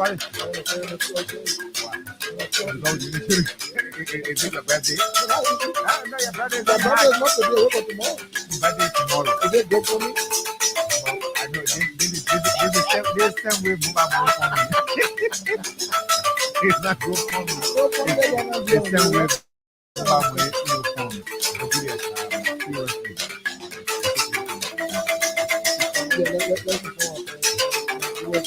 What is it? Is it your birthday? No, your birthday is My not brother is not today, wake up tomorrow. Your birthday is tomorrow. Is it good for me? I know this time we move on for me. It's not good for me. Go from there, you're not This doing time we it. move on for me. Seriously. Yeah, let's move forward.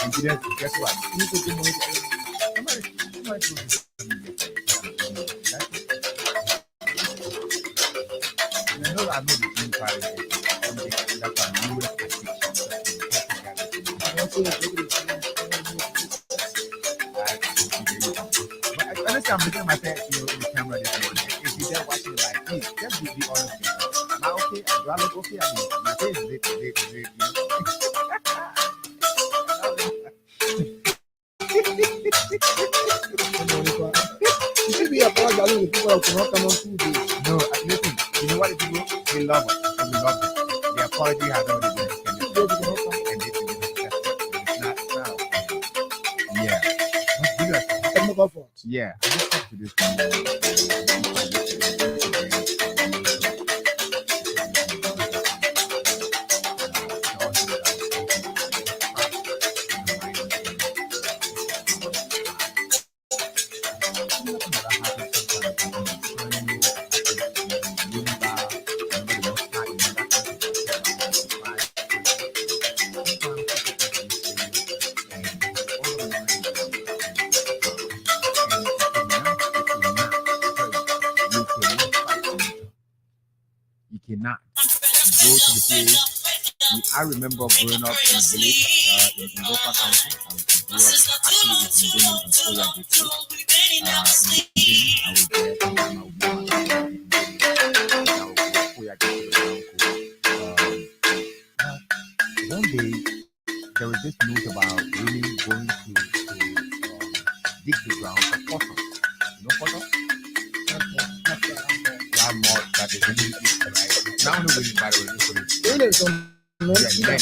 And guess what? You need to do more. Somebody told me I know the dream party. That's why I'm always honestly, I'm looking at myself, in the camera this morning. If you're there watching, like, please, just be honest with me. Am I okay? Do I look okay? I mean, my face is lit, You should be apologizing to people who cannot come on 2 days. No, listen, you know what the people? They love us, and we love them. The apology has already been extended. 2 days you cannot come. And they can be accepted. It's not okay. Yeah. But serious. Technical fault. Yeah, I just talked to this You cannot go to the place. I remember growing up in the village in Local Council. I grew up actually in Oya District. One day, there was this news about women going to dig the ground for cotton. You know cotton? That mud that is really right. Now only women, by the way, Really, some men yeah, see that.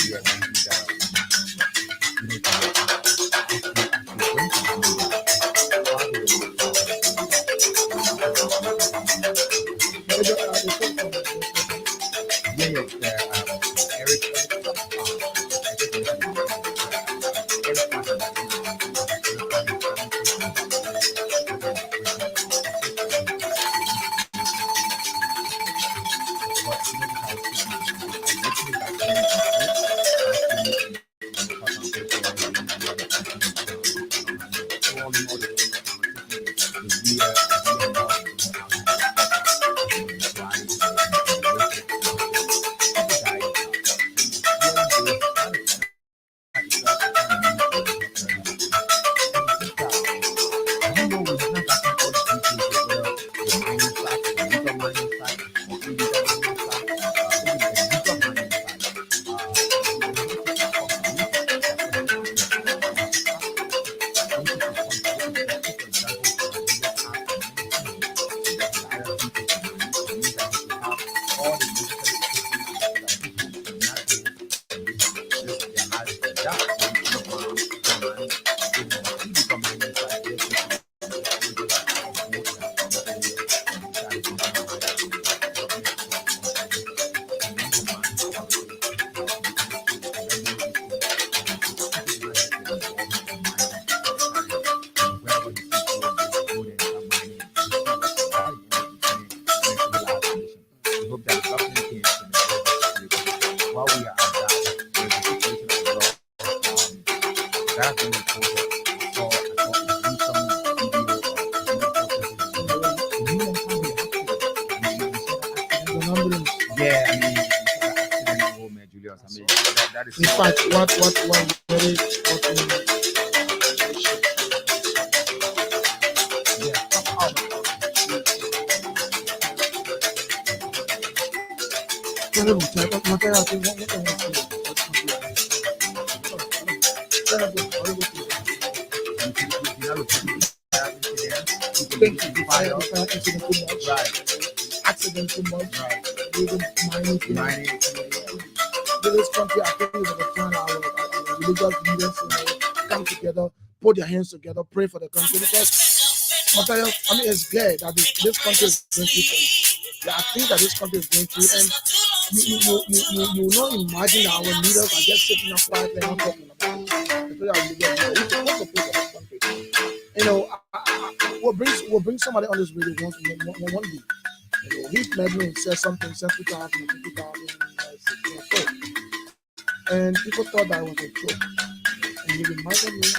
Eric. In fact, what very Right. accident too much. Right. We don't mind it. Mining. In this country, I think it's the time our religious leaders, come together, put their hands together, pray for the country. Because Matthias, I mean, it's clear that this country is going through things. There are things that this country is going through, and you not imagine that our leaders are just sitting up quietly and not talking about it. Especially our leaders, we're supposed to pray for this country. We'll bring somebody on this radio one day. He met me and said something since 2016. And people thought that was a joke. And he reminded me, it's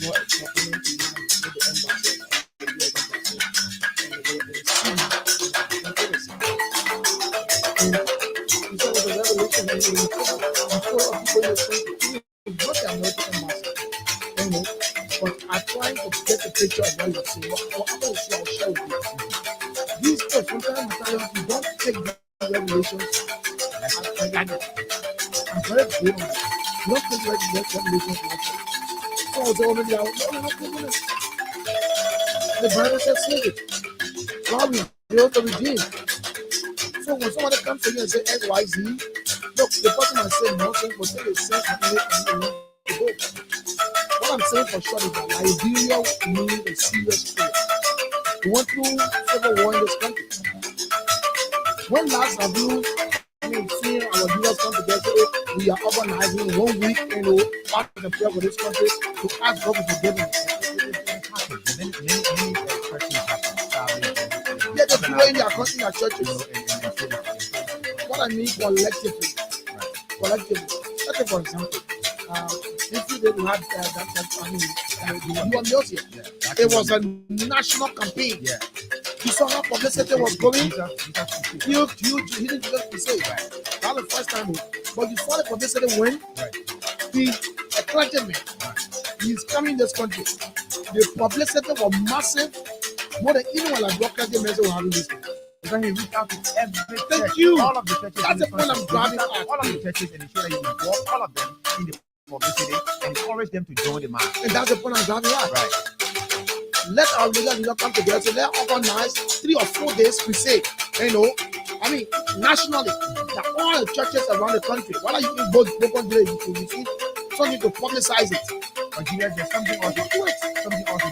not happening to you with the embassy. And he said, with the revelation, he saw people in the country, not the American embassy. But I'm trying to get a picture of what you see. What I'm going to share with you. These stuff, sometimes you don't take the revelations. I'm very good on that. You don't take revelations like that. So I was already out. No. The Bible says save it. God will build the redeem. So when somebody comes to you and say XYZ, look, the person might say nonsense, but say the sense and make the book. What I'm saying for sure is that Liberia needs a serious prayer. We went through civil war in this country. When last have you seen our leaders come together? We are organizing 1 week, part of the prayer for this country to ask God to forgive us. Yeah, they pray in their country, their churches. What I mean collectively. Let's say, for example, if you didn't have it was a national campaign. Yeah. You saw how publicity was going. Huge. He didn't just be saved. That was the first time. But you saw the publicity when the clergyman, he's coming in this country. The publicity was massive. More than anyone like Brock clergymen were having this. Because he reached out to every Thank church, you. all of the churches. That's the point I'm driving at. All of the churches and ensure that you involve all of them in the publicity and encourage them to join the march. And that's the point I'm driving at. Right. Let our leaders come together. So let's organize 3 or 4 days crusade. Nationally, that all the churches around the country, whether you in both broken days, you see, so you to publicize it. But Julius, there's something also.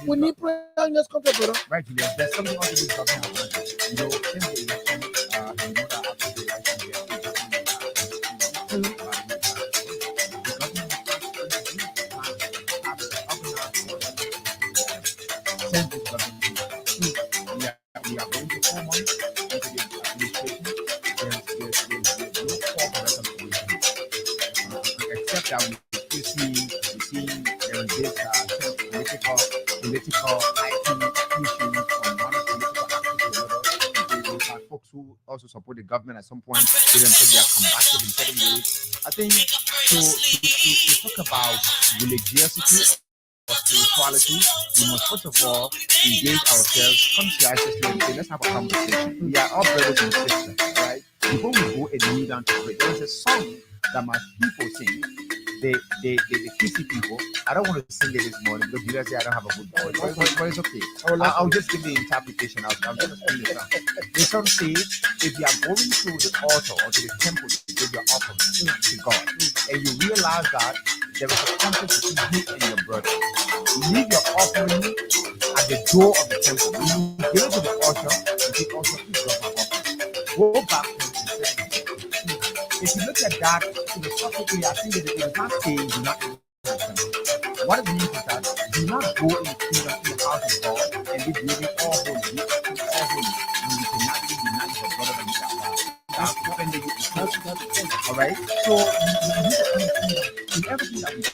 We need prayer in this country, brother. Right, Julius. There's something also this government has done. Since the election, after the election, we are going to 4 months into the administration. There's no call for reconciliation. Except that we see there is this political IT issues from one political actor to another. We've had folks who also support the government at some point. They don't think they are combative in certain ways. I think to talk about religiosity or spirituality, we must first of all engage ourselves conscientiously and say, let's have a conversation. We are all brothers and sisters, right? Before we go and kneel down to pray, there is a song that my people sing. The Kisi people. I don't want to sing it this morning because you guys say I don't have a good voice, but it's okay. I'll just give the interpretation. I'll just sing the song. The song says, if you are going to the altar or to the temple to give your offering to God, and you realize that there is a conflict between you and your brother, leave your offering at the door of the temple. When you give it to the altar, you say, "Also, please drop my offering." Go back to the temple. If you look at that philosophically, I think that it is not saying do not go to the temple. What it means is that do not go in the kingdom in the house of God and be living all holy. When you cannot be united with brother and God. That's offending you. All right. So we need to understand that in everything that we do,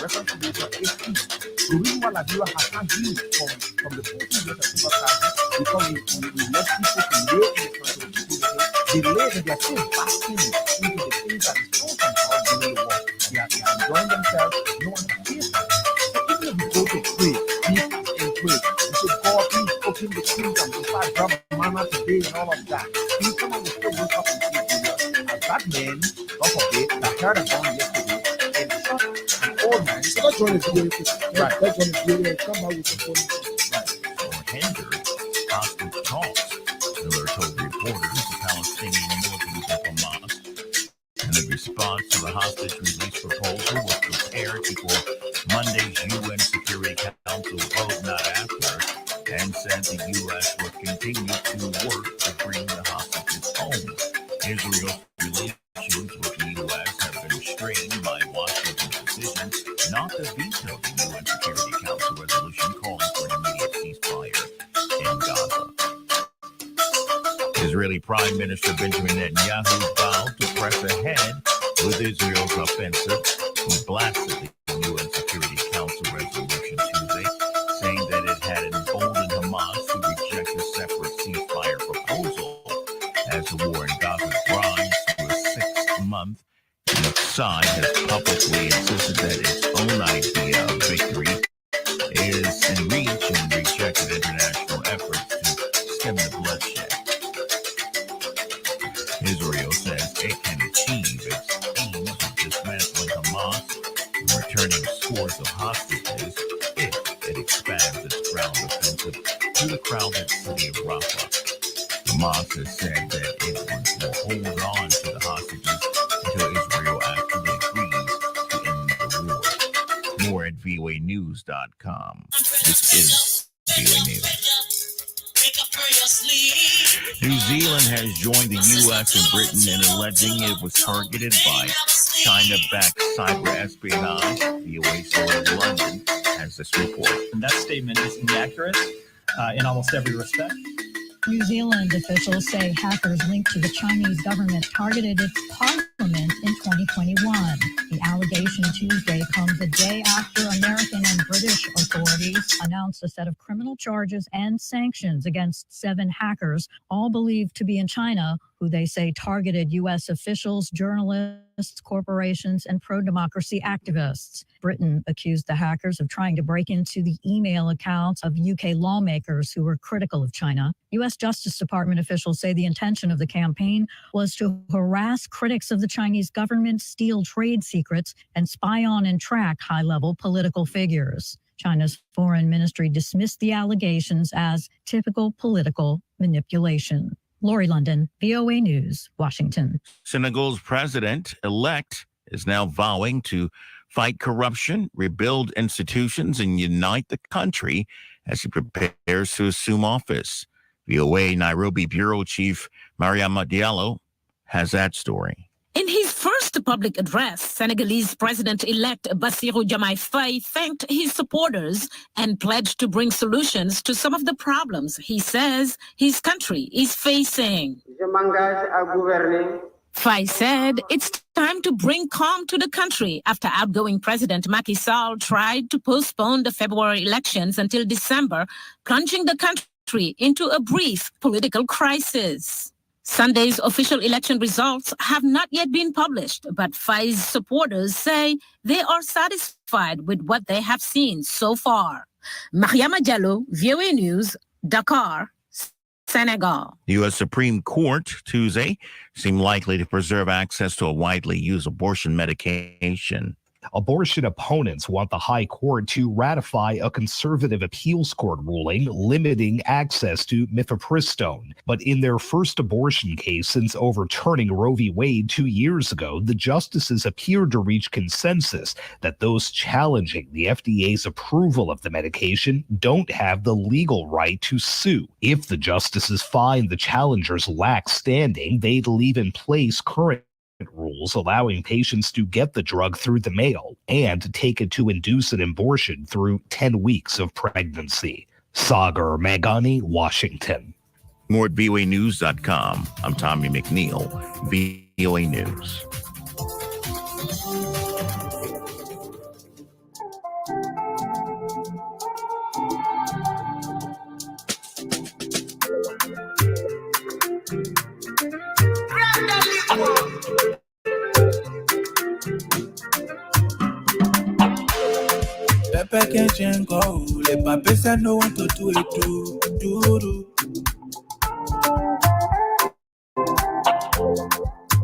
reconciliation is key. The reason why Liberia has not been from the 14 years of civil crisis because we let people to live in the country of the they live and they are still basking into the things that is so from God during the war. They are enjoying themselves, no one cares for them. So even if we go to pray, we fast and pray, we say, God, please open the kingdom, we start drop manna today and all of that. Please someone will still wake up and say, as that man, God forbid, that heard of one yesterday, and such an old man. So that's one is very good. Right. That's one is very good. Come out with the phone. Right. So Henders asked him talks. Miller told reporters the Palestinian militants of Hamas and the response to the hostage release proposal was prepared before Monday's UN Security Council vote, not after, and said the U.S. would continue to work to bring the hostages home. Israel's relations with the U.S. have been strained by Washington's decision not to veto the UN Security Council resolution calling for an immediate ceasefire in Gaza. Israeli Prime Minister Benjamin Netanyahu vowed to press ahead with Israel's offensive. He blasted the UN Security Council resolution Tuesday, saying that it had emboldened Hamas to reject a separate ceasefire proposal. As the war in Gaza grinds to a sixth month, each side has publicly insisted that its own idea of victory is in reach and rejected international efforts to stem the bloodshed. Israel says it can achieve its aims of dismantling Hamas and returning scores of hostages if it expands its ground offensive to the crowded city of Rafah. Hamas has said that it will hold on to the hostages until Israel actually agrees to end the war. More at voanews.com. This is VOA News. New Zealand has joined the U.S. and Britain in alleging it was targeted by China-backed cyber espionage. VOA story London has this report. And that statement is inaccurate in almost every respect. New Zealand officials say hackers linked to the Chinese government targeted its parliament in 2021. The allegation Tuesday comes a day after American and British authorities announced a set of criminal charges and sanctions against 7 hackers, all believed to be in China, who they say targeted U.S. officials, journalists, corporations, and pro-democracy activists. Britain accused the hackers of trying to break into the email accounts of UK lawmakers who were critical of China. U.S. Justice Department officials say the intention of the campaign was to harass critics of the Chinese government, steal trade secrets, and spy on and track high-level political figures. China's foreign ministry dismissed the allegations as typical political manipulation. Lori London, VOA News, Washington. Senegal's president-elect is now vowing to fight corruption, rebuild institutions, and unite the country as he prepares to assume office. VOA Nairobi Bureau Chief Mariama Diallo has that story. In his first public address, Senegalese President-elect Bassirou Diomaye Faye thanked his supporters and pledged to bring solutions to some of the problems he says his country is facing. Je m'engage à gouverner. Faye said it's time to bring calm to the country after outgoing President Macky Sall tried to postpone the February elections until December, plunging the country into a brief political crisis. Sunday's official election results have not yet been published, but Faye's supporters say they are satisfied with what they have seen so far. Mariama Diallo, VOA News, Dakar, Senegal. The U.S. Supreme Court Tuesday seemed likely to preserve access to a widely used abortion medication. Abortion opponents want the High Court to ratify a conservative appeals court ruling limiting access to mifepristone. But in their first abortion case since overturning Roe v. Wade 2 years ago, the justices appeared to reach consensus that those challenging the FDA's approval of the medication don't have the legal right to sue. If the justices find the challengers lack standing, they'd leave in place current rules allowing patients to get the drug through the mail and to take it to induce an abortion through 10 weeks of pregnancy. Sagar Meghani, Washington. More at voanews.com. I'm Tommy McNeil, VOA News. Pepe can't change go. Le pape said no one to do it do.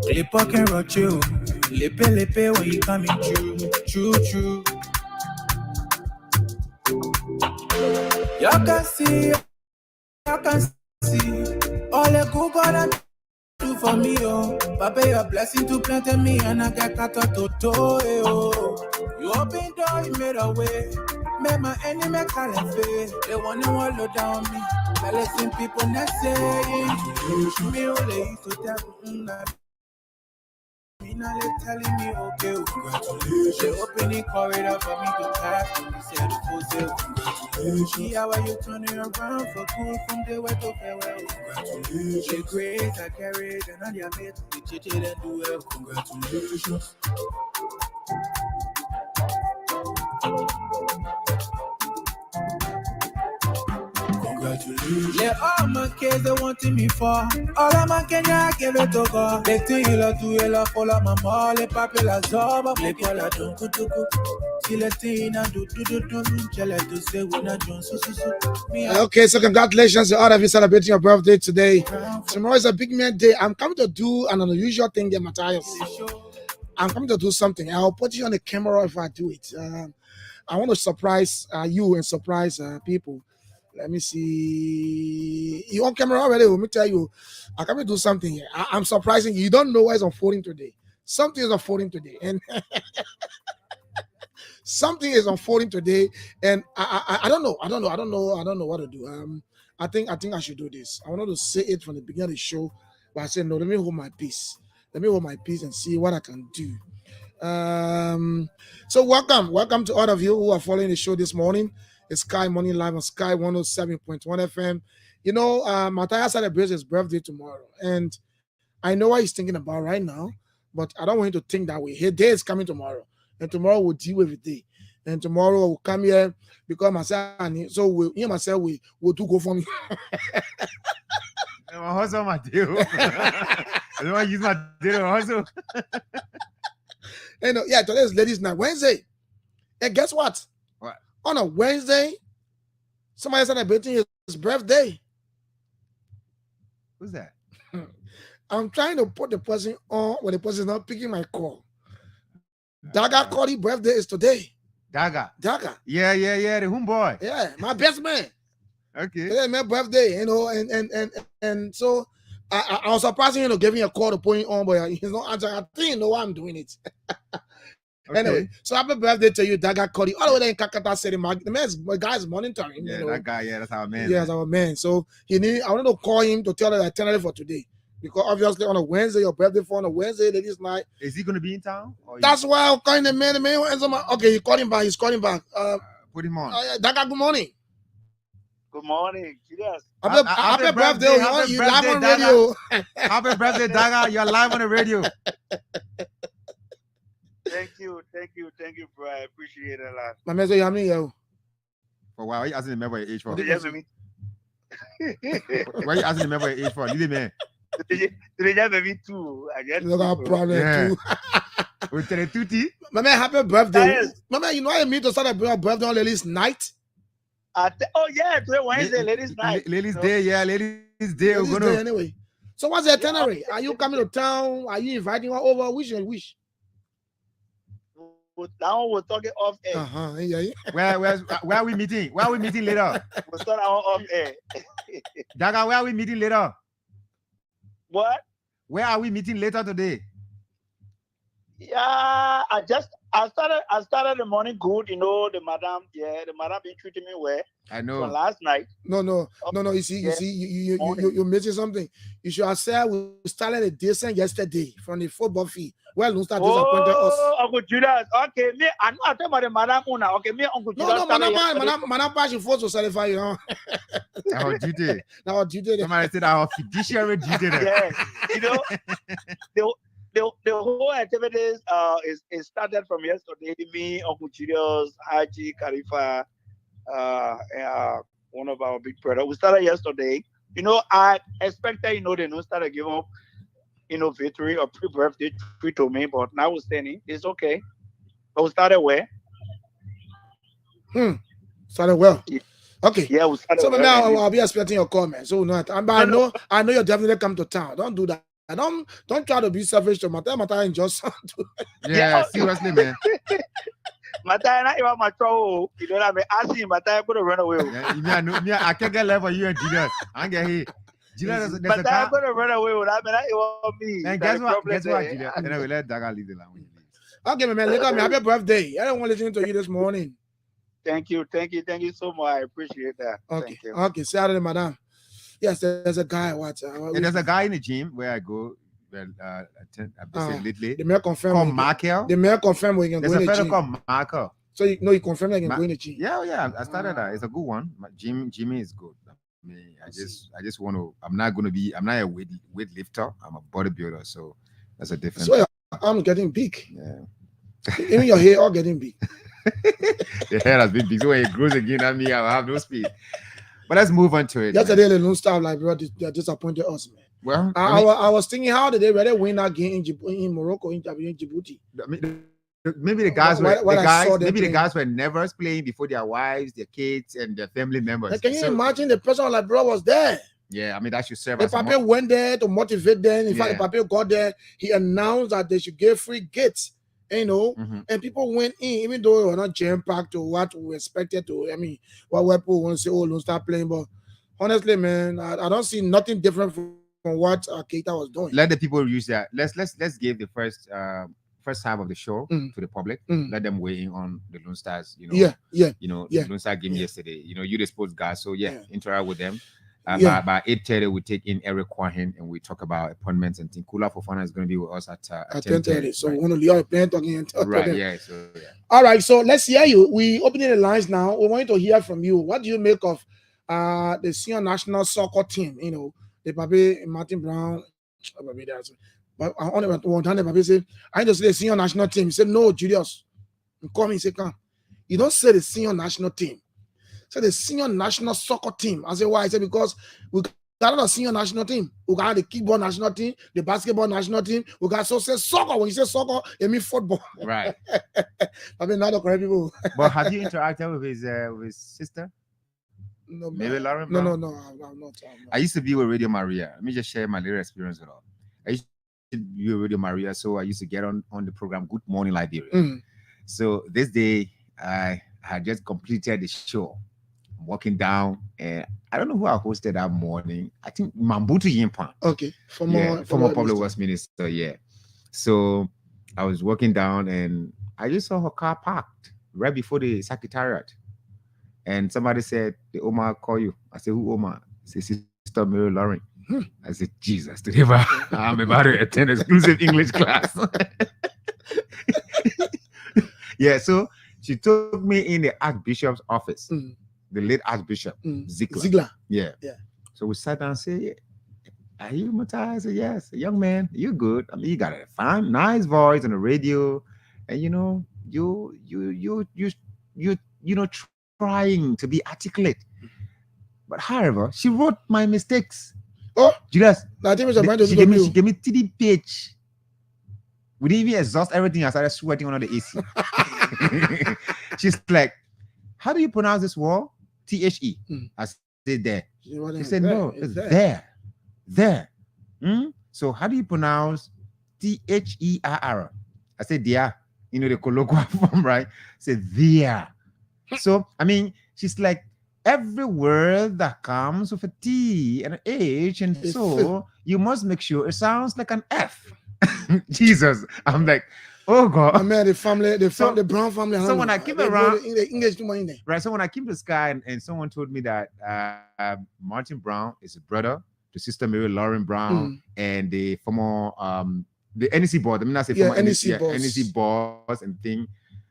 Le pocket roach you. Lepe when you coming true. You can see All the good God do for me, oh. Papa, your blessing to plant me and I get cut to toe, oh. You open door, you made a way. Make my enemy call it fair. They want to wallow down me. I listen people not saying. Me only used to tell now they telling me, okay, congratulations. They opening corridor for me to pass. And they said, congratulations. See how are you turning around for good from the way to farewell. Congratulations. The grace I carried and on your mate, they cheated and do well. Congratulations. Congratulations. Let all my kids they wanting me for. All of my Kenya give it to God. They think you love to you follow my mom. Les papes la zoba. Les kola don kutuku. Si les tina do. Chale to say we not doing so. Okay, so congratulations to all of you celebrating your birthday today. Tomorrow is a big man day. I'm coming to do an unusual thing there, Matthias. I'm coming to do something. I'll put you on the camera if I do it. I want to surprise you and surprise people. Let me see. You on camera already? Let me tell you. I'm coming to do something here. I'm surprising you. You don't know what is unfolding today. Something is unfolding today. And something is unfolding today. And I don't know. I don't know what to do. I think I should do this. I wanted to say it from the beginning of the show, but I said, no, let me hold my peace. Let me hold my peace and see what I can do. So welcome to all of you who are following the show this morning. It's Sky Morning Live on Sky 107.1 FM. You know, Matthias celebrates his birthday tomorrow, and I know what he's thinking about right now, but I don't want him to think that way. His day is coming tomorrow, and tomorrow we'll deal with the day. And tomorrow we'll come here because myself and so we'll do go for me. Also, my deal. I don't want to use my deal. Also, you know, yeah, today is Ladies' Night, Wednesday, and guess what? What? On a Wednesday, somebody celebrating his birthday. Who's that? I'm trying to put the person on when the person is not picking my call. Daga Cody birthday is today. Daga. Yeah, the homeboy. Yeah, my best man. Okay. Today my birthday, you know, and so I was surprised, you know, giving a call to put him on, but he's not answering. I think you know why I'm doing it. Okay. Anyway, so happy birthday to you, Daga Cody. All the way there in Kakata City, the guy's monitoring. Yeah, you know. that guy, that's our man. Yeah, that's our man. So I wanted to call him to tell the itinerary for today. Because obviously on a Wednesday, your birthday for on a Wednesday, Ladies' Night. Is he going to be in town? That's why I'm calling the man. The man answer my. Okay, he's calling back. Put him on. Daga, good morning. Good morning. Yes. Happy birthday. You live on radio. Happy birthday, Daga. You're live on the radio. Thank you, bro. I appreciate it a lot. My man, so you me, yo. For why are you asking the member your age for? Did you hear me? Why are you asking the member your age for? Leave man. Did you hear me too? I guess. Look at problem too. With the tutti. My man, happy birthday. Yes. My man, you know I mean to celebrate your birthday on Ladies' Night. Oh yeah, today Wednesday, Ladies' Night. Ladies' Day, yeah, Ladies' Day. Ladies' Day anyway. So what's the itinerary? Are you coming to town? Are you inviting her over? Which and which? Now we're talking off air. Yeah. Where are we meeting? Where are we meeting later? We're starting off air. Daga, where are we meeting later? What? Where are we meeting later today? Yeah, I started the morning good, you know, the madam been treating me well. I know. From last night. No. You see, you're missing something. You should have said we started a decent yesterday from the football field. Well, don't start disappointing us. Oh, Uncle Judas. Okay, me, I know I talk about the madam una. Okay, me, Uncle Judas. No, madam, she forced to certify you. Our duty. Our duty. Somebody said our fiduciary duty. Yes, you know, the whole activities is started from yesterday. Me, Uncle Judas, Haji, Khalifa, one of our big brothers. We started yesterday. You know, I expected, you know, they don't start to give up, you know, victory or pre-birthday treat to me, but now we're standing. It's okay. But we started where? Started well. Yeah. Okay. Yeah, we started so well. Now I'll be expecting your comment. So no, I know you'll definitely come to town. Don't do that. Don't try to be selfish to Mata and just yeah, seriously, man. Mata not even my trouble. You know what I mean? I see Mata gonna run away. Yeah, I can't get left for you and Judas. I get here. Julia, there's a But guy. I'm gonna run away with that. Man, that was me. And That's guess the what? problem Guess what, there. Julia? And then we let Daga leave the line when he leaves. Okay, my man. Later, man. Happy birthday. I don't want to listen to you this morning. Thank you so much. I appreciate that. Okay. Thank you. Okay. Saturday, madam. Yes, there's a guy. What? And there's a guy in the gym where I go. Well, lately. The mayor confirmed. Called Markel. The mayor confirmed we can There's go a in the fellow gym. called Markel. So you confirm that you can go in the gym. Yeah. I started that. It's a good one. Jimmy is good. I mean, I just want to. I'm not a weightlifter. I'm a bodybuilder. So that's a difference. So I'm getting big. Yeah. Even your hair all getting big. The hair has been big. So when it grows again at me, I'll have no speed. But let's move on to it. Yesterday, the Lone Star, like, bro, they disappointed us, man. Well, I was thinking, how did they rather win that game in Morocco, in Djibouti? I mean, maybe the guys the guys were nervous playing before their wives, their kids, and their family members. Like, can you imagine the person like bro was there? Yeah, I mean that should serve The as Papa went there to motivate them. In fact, the Papa got there. He announced that they should give free gates, and people went in, even though they were not jam-packed to what we expected to. I mean, what people want to say, don't start playing. But honestly, man, I don't see nothing different from what Keita was doing. Let the people use that. Let's give the first half of the show to the public. Let them weigh in on the Lone Stars. The Lone Star game yesterday. You the sports guys, so interact with them. By 8:30, we take in Eric Kwahin and we talk about appointments and things. Kula Fofana is going to be with us at 10:30. So we want to leave our plan talking and talk. Right, yeah. So all right, so let's hear you. We opening the lines now. We want to hear from you. What do you make of the senior national soccer team? The Papi Martin Brown. But I only one time the Papi said, I need to say the senior national team. He said, no, Julius. You call me and say, come. You don't say the senior national team. Say the senior national soccer team. I say, why? I said, because we got a senior national team. We got the kickball national team, the basketball national team. We got soccer. When you say soccer, you mean football. Right. I mean, not the correct people. But have you interacted with his sister? No, Maybe Lauren? No, I'm not. I used to be with Radio Maria. Let me just share my little experience with her. I used to be with Radio Maria, so I used to get on the program Good Morning Liberia. So this day, I had just completed the show. I'm walking down, and I don't know who I hosted that morning. I think Mambutu Yimpan. Okay. Former Public Works Minister, yeah. So I was walking down, and I just saw her car parked right before the secretariat. And somebody said, the Omar call you. I said, who Omar? He said, Sister Mary Lauren. I said, Jesus, today I'm about to attend exclusive English class. Yeah, so she took me in the Archbishop's office, the late Archbishop Ziegler. Yeah. So we sat down and said, are you Matthias? I said, yes. Young man, you're good. I mean, you got a fine, nice voice on the radio. And you trying to be articulate. But however, she wrote my mistakes. Oh, Julius, she gave me 3 page. We didn't even exhaust everything. I started sweating under the AC. She's like, how do you pronounce this word? THE. I said there. She said, no, it's there. So how do you pronounce THERR? I said, there. The colloquial form, right? I said, there. So, I mean, she's like, every word that comes with a T and an H and so, you must make sure it sounds like an F. Jesus. I'm like, oh God. I mean, the Brown family. So when I came around, in the English in there. Right. So when I came to the sky and someone told me that Martin Brown is a brother to Sister Mary Lauren Brown and the former the NEC board. I mean, I say former NEC boss and thing.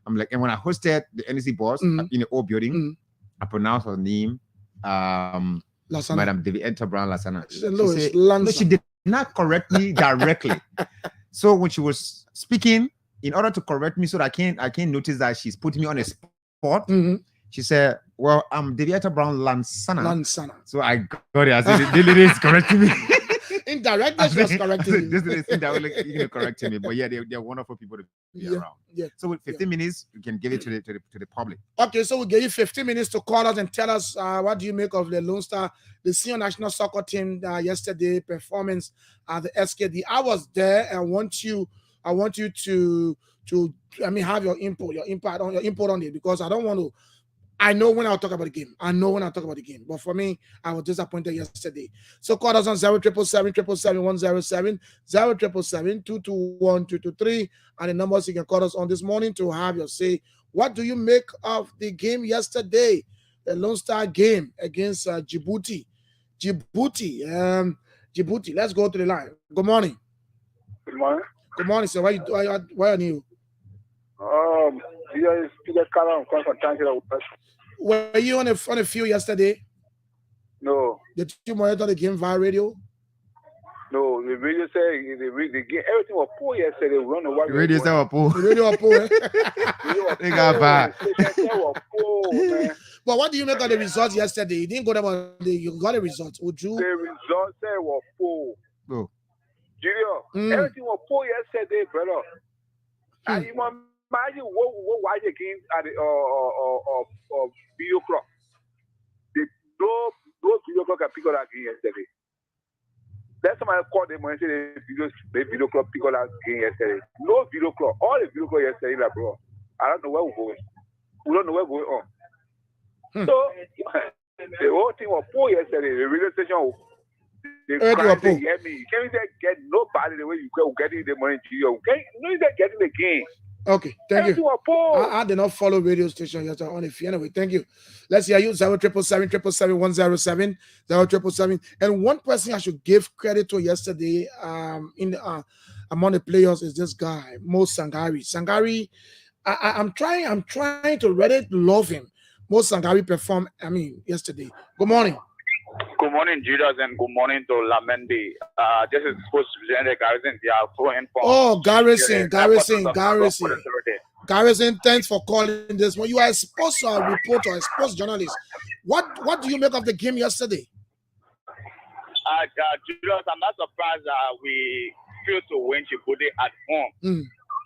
I'm like, and when I hosted the NEC boss in the old building, I pronounced her name, Madam Devienta Brown Lasana. She did not correct me directly. So when she was speaking, in order to correct me so that I can't notice that she's putting me on a spot, she said, well, I'm Devienta Brown Lansana. So I got it. I said, the lady is correcting me. Indirectly, she was correcting me. This is indirectly correcting me. But yeah, they're wonderful people to be around. Yeah. So with 15 minutes, you can give it to the public. Okay, so we'll give you 15 minutes to call us and tell us what do you make of the Lone Star, the senior national soccer team yesterday performance at the SKD. I was there and I want you to have your input on it, because I don't want to I know when I'll talk about the game. But for me, I was disappointed yesterday. So call us on 0777-777-107, 0777-221-223, and the numbers you can call us on this morning to have your say. What do you make of the game yesterday? The Lone Star game against Djibouti. Djibouti. Let's go to the line. Good morning. Good morning. Good morning, sir. Why are you? Were you on a field yesterday? No. Did you monitor the game via radio? No, the radio said the game, everything was poor yesterday. We don't know what The radio said was poor. The radio was poor. They got bad. But what do you make of the results yesterday? You didn't go there, but you got the results. Would you? The results said were poor. No. Junior, everything was poor yesterday, brother. And you imagine what watch the game at the video clock. No video clock can pick up that game yesterday. That's why I called them and said the video clock pick up that game yesterday. No video clock. All the video clock yesterday, like, bro. I don't know where we're going. We don't know what's going on. So the whole thing was poor yesterday. The radio station. They can't get me. You can't even get nobody the way you go getting the money to you. Okay, you even getting the game. Okay, thank you. I did not follow radio station yesterday on the phone. Anyway, thank you. Let's hear you 0777-777-107, 0777. And one person I should give credit to yesterday, among the players is this guy, Mo Sangari. Sangari, I'm trying to really love him. Mo Sangari performed, yesterday. Good morning. Good morning, Judas, and good morning to Lamendi. This is supposed to be Garrison. They are flowing for. Oh, Garrison. Garrison, thanks for calling this one. You are a sports reporter, a sports journalist. What do you make of the game yesterday? Judas, I'm not surprised that we failed to win Djibouti at home.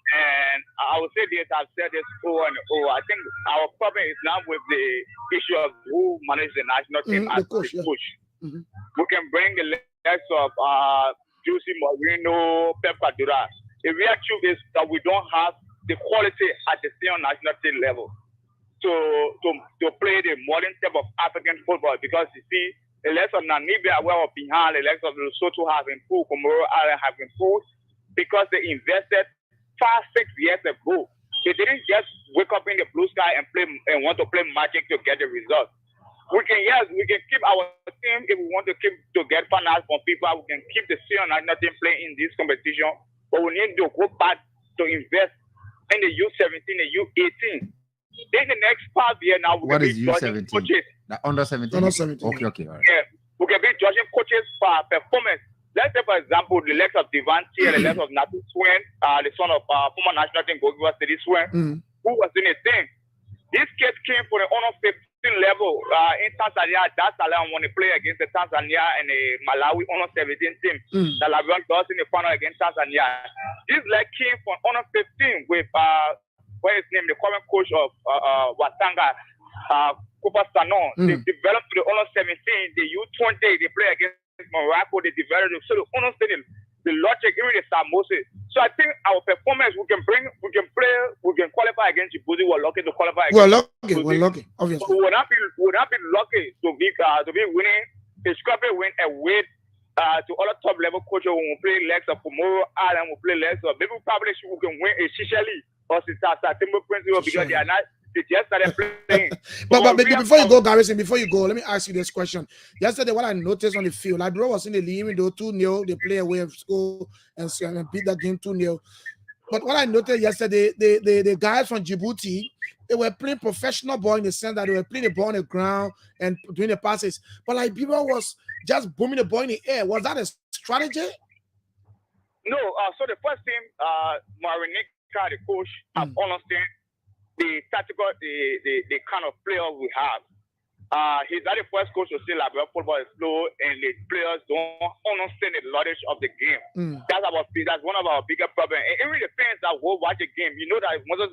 And I would say this, I've said this over and over. I think our problem is now with the issue of who manages the national team as the coach. We can bring the likes of Jose Mourinho, Pep Guardiola. The real truth is that we don't have the quality at the senior national team level to play the modern type of African football, because you see, the likes of Namibia were behind, the likes of Lesotho have improved, Comoro Island have improved, because they invested 5-6 years ago. They didn't just wake up in the blue sky and want to play magic to get the result. We can keep our team if we want to get finals from FIFA. We can keep the senior national team playing in this competition, but we need to go back to invest in the U17 and U18. In the next 5 years now, we what can is be judging U17? coaches. Under 17. Under 17. Okay, all right. Yeah, we can be judging coaches for performance. Let's say, for example, the legs of Devante and the legs of Nathan Swen, the son of former national team goalkeeper Steady Swen, who was in a thing. This kid came for the honor 15 level in Tanzania. That's allowed when they play against the Tanzania and the Malawi honor 17 team. That Lavion lost in the final against Tanzania. This leg came from honor 15 with what is his name, the current coach of Watanga, Cooper Sanon. They developed the honor 17, the U20. They play against Morocco, they developed it. So the understanding, the logic, even the Moses. So I think our performance, we can qualify against Djibouti. We're lucky to qualify against Djibouti. We're lucky, obviously. We would not be lucky to be winning a scrappy win away to other top level coaches when we play legs of Comoro Island, we play legs of maybe probably we can win a Sicily or Timber Principal because they are not. They just started playing. but before you go, Garrison, let me ask you this question. Yesterday, what I noticed on the field, like bro was in the league, even though 2-0, they play away of school and beat that game 2-0. But what I noticed yesterday, the guys from Djibouti, they were playing professional ball in the sense that they were playing the ball on the ground and doing the passes. But like people was just booming the ball in the air. Was that a strategy? No. So the first team, Marinika, the coach, have understood the tactical, the kind of players we have. He's not the first coach to say Liberia football is slow and the players don't understand the knowledge of the game. That's one of our bigger problems. And even the fans that will watch the game, you know that most of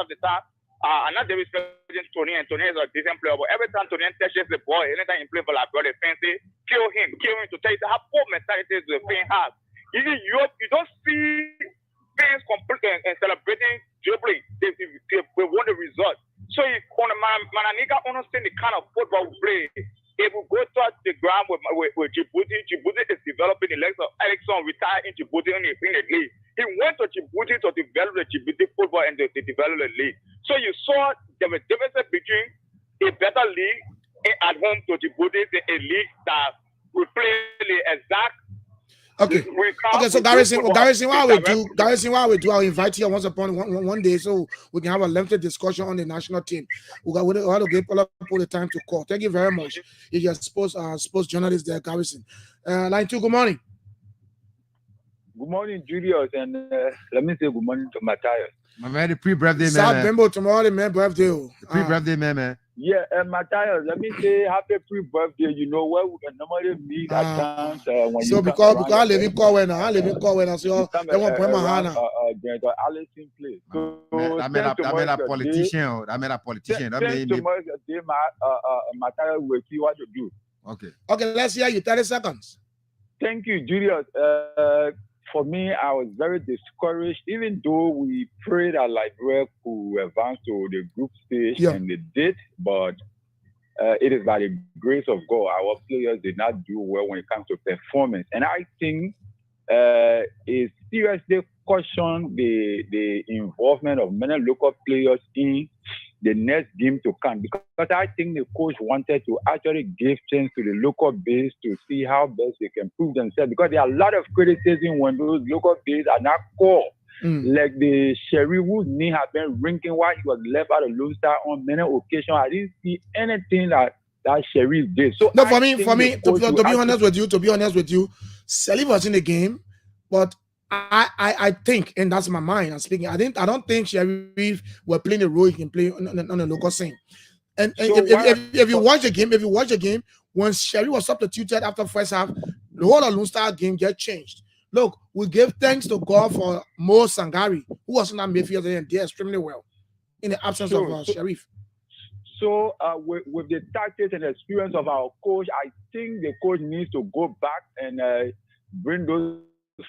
the time, I'm not disrespecting Tony, and Tony is a decent player, but every time Tony touches the ball, anytime he plays for Liberia, the fans say, kill him to tell you how poor mentality the fans have. You don't see fans complaining and celebrating dribbling. They want the result. So on Mananika understand the kind of football we play. If we go touch the ground with Djibouti, Djibouti is developing the legs of Ericsson retired in Djibouti in the league. He went to Djibouti to develop the Djibouti football and to develop the league. So you saw the difference between a better league at home to Djibouti than a league that will play the exact. Okay. So Garrison, while we do, I'll invite you once upon one day so we can have a lengthy discussion on the national team. We got to give all the time to call. Thank you very much. If you're sports journalist there, Garrison. Line 2, good morning. Good morning, Julius, and let me say good morning to Matthias. My man, the pre-birthday man. South Bimbo tomorrow, man, birthday. Pre-birthday man. Yeah, and Matthias, let me say happy pre-birthday. You know where we can normally meet at times when so you because I live in Corwin, so I want to put my hand. Allison place. So I met a politician. Matthias will see what to do. Okay, let's hear you. 30 seconds. Thank you, Julius. For me, I was very discouraged, even though we prayed that Liberia could advance to the group stage, and they did, but it is by the grace of God. Our players did not do well when it comes to performance. And I think it seriously cautioned the involvement of many local players in the next game to come, because I think the coach wanted to actually give chance to the local base to see how best they can prove themselves, because there are a lot of criticism when those local base are not called. Like the Sheriff, whose name had been ringing while he was left out of Lone Star on many occasions. I didn't see anything that Sheriff did. So no, for me, to be honest with you, Sally was in the game, but I think, and that's my mind, I'm speaking, I don't think Sheriff were playing the role he can play on a local scene. And so if you watch the game, when Sheriff was substituted after first half, the whole of Lone Star game get changed. Look, we give thanks to God for Mo Sangari, who was in that midfield and did extremely well in the absence of Sheriff. So with the tactics and experience of our coach, I think the coach needs to go back and bring those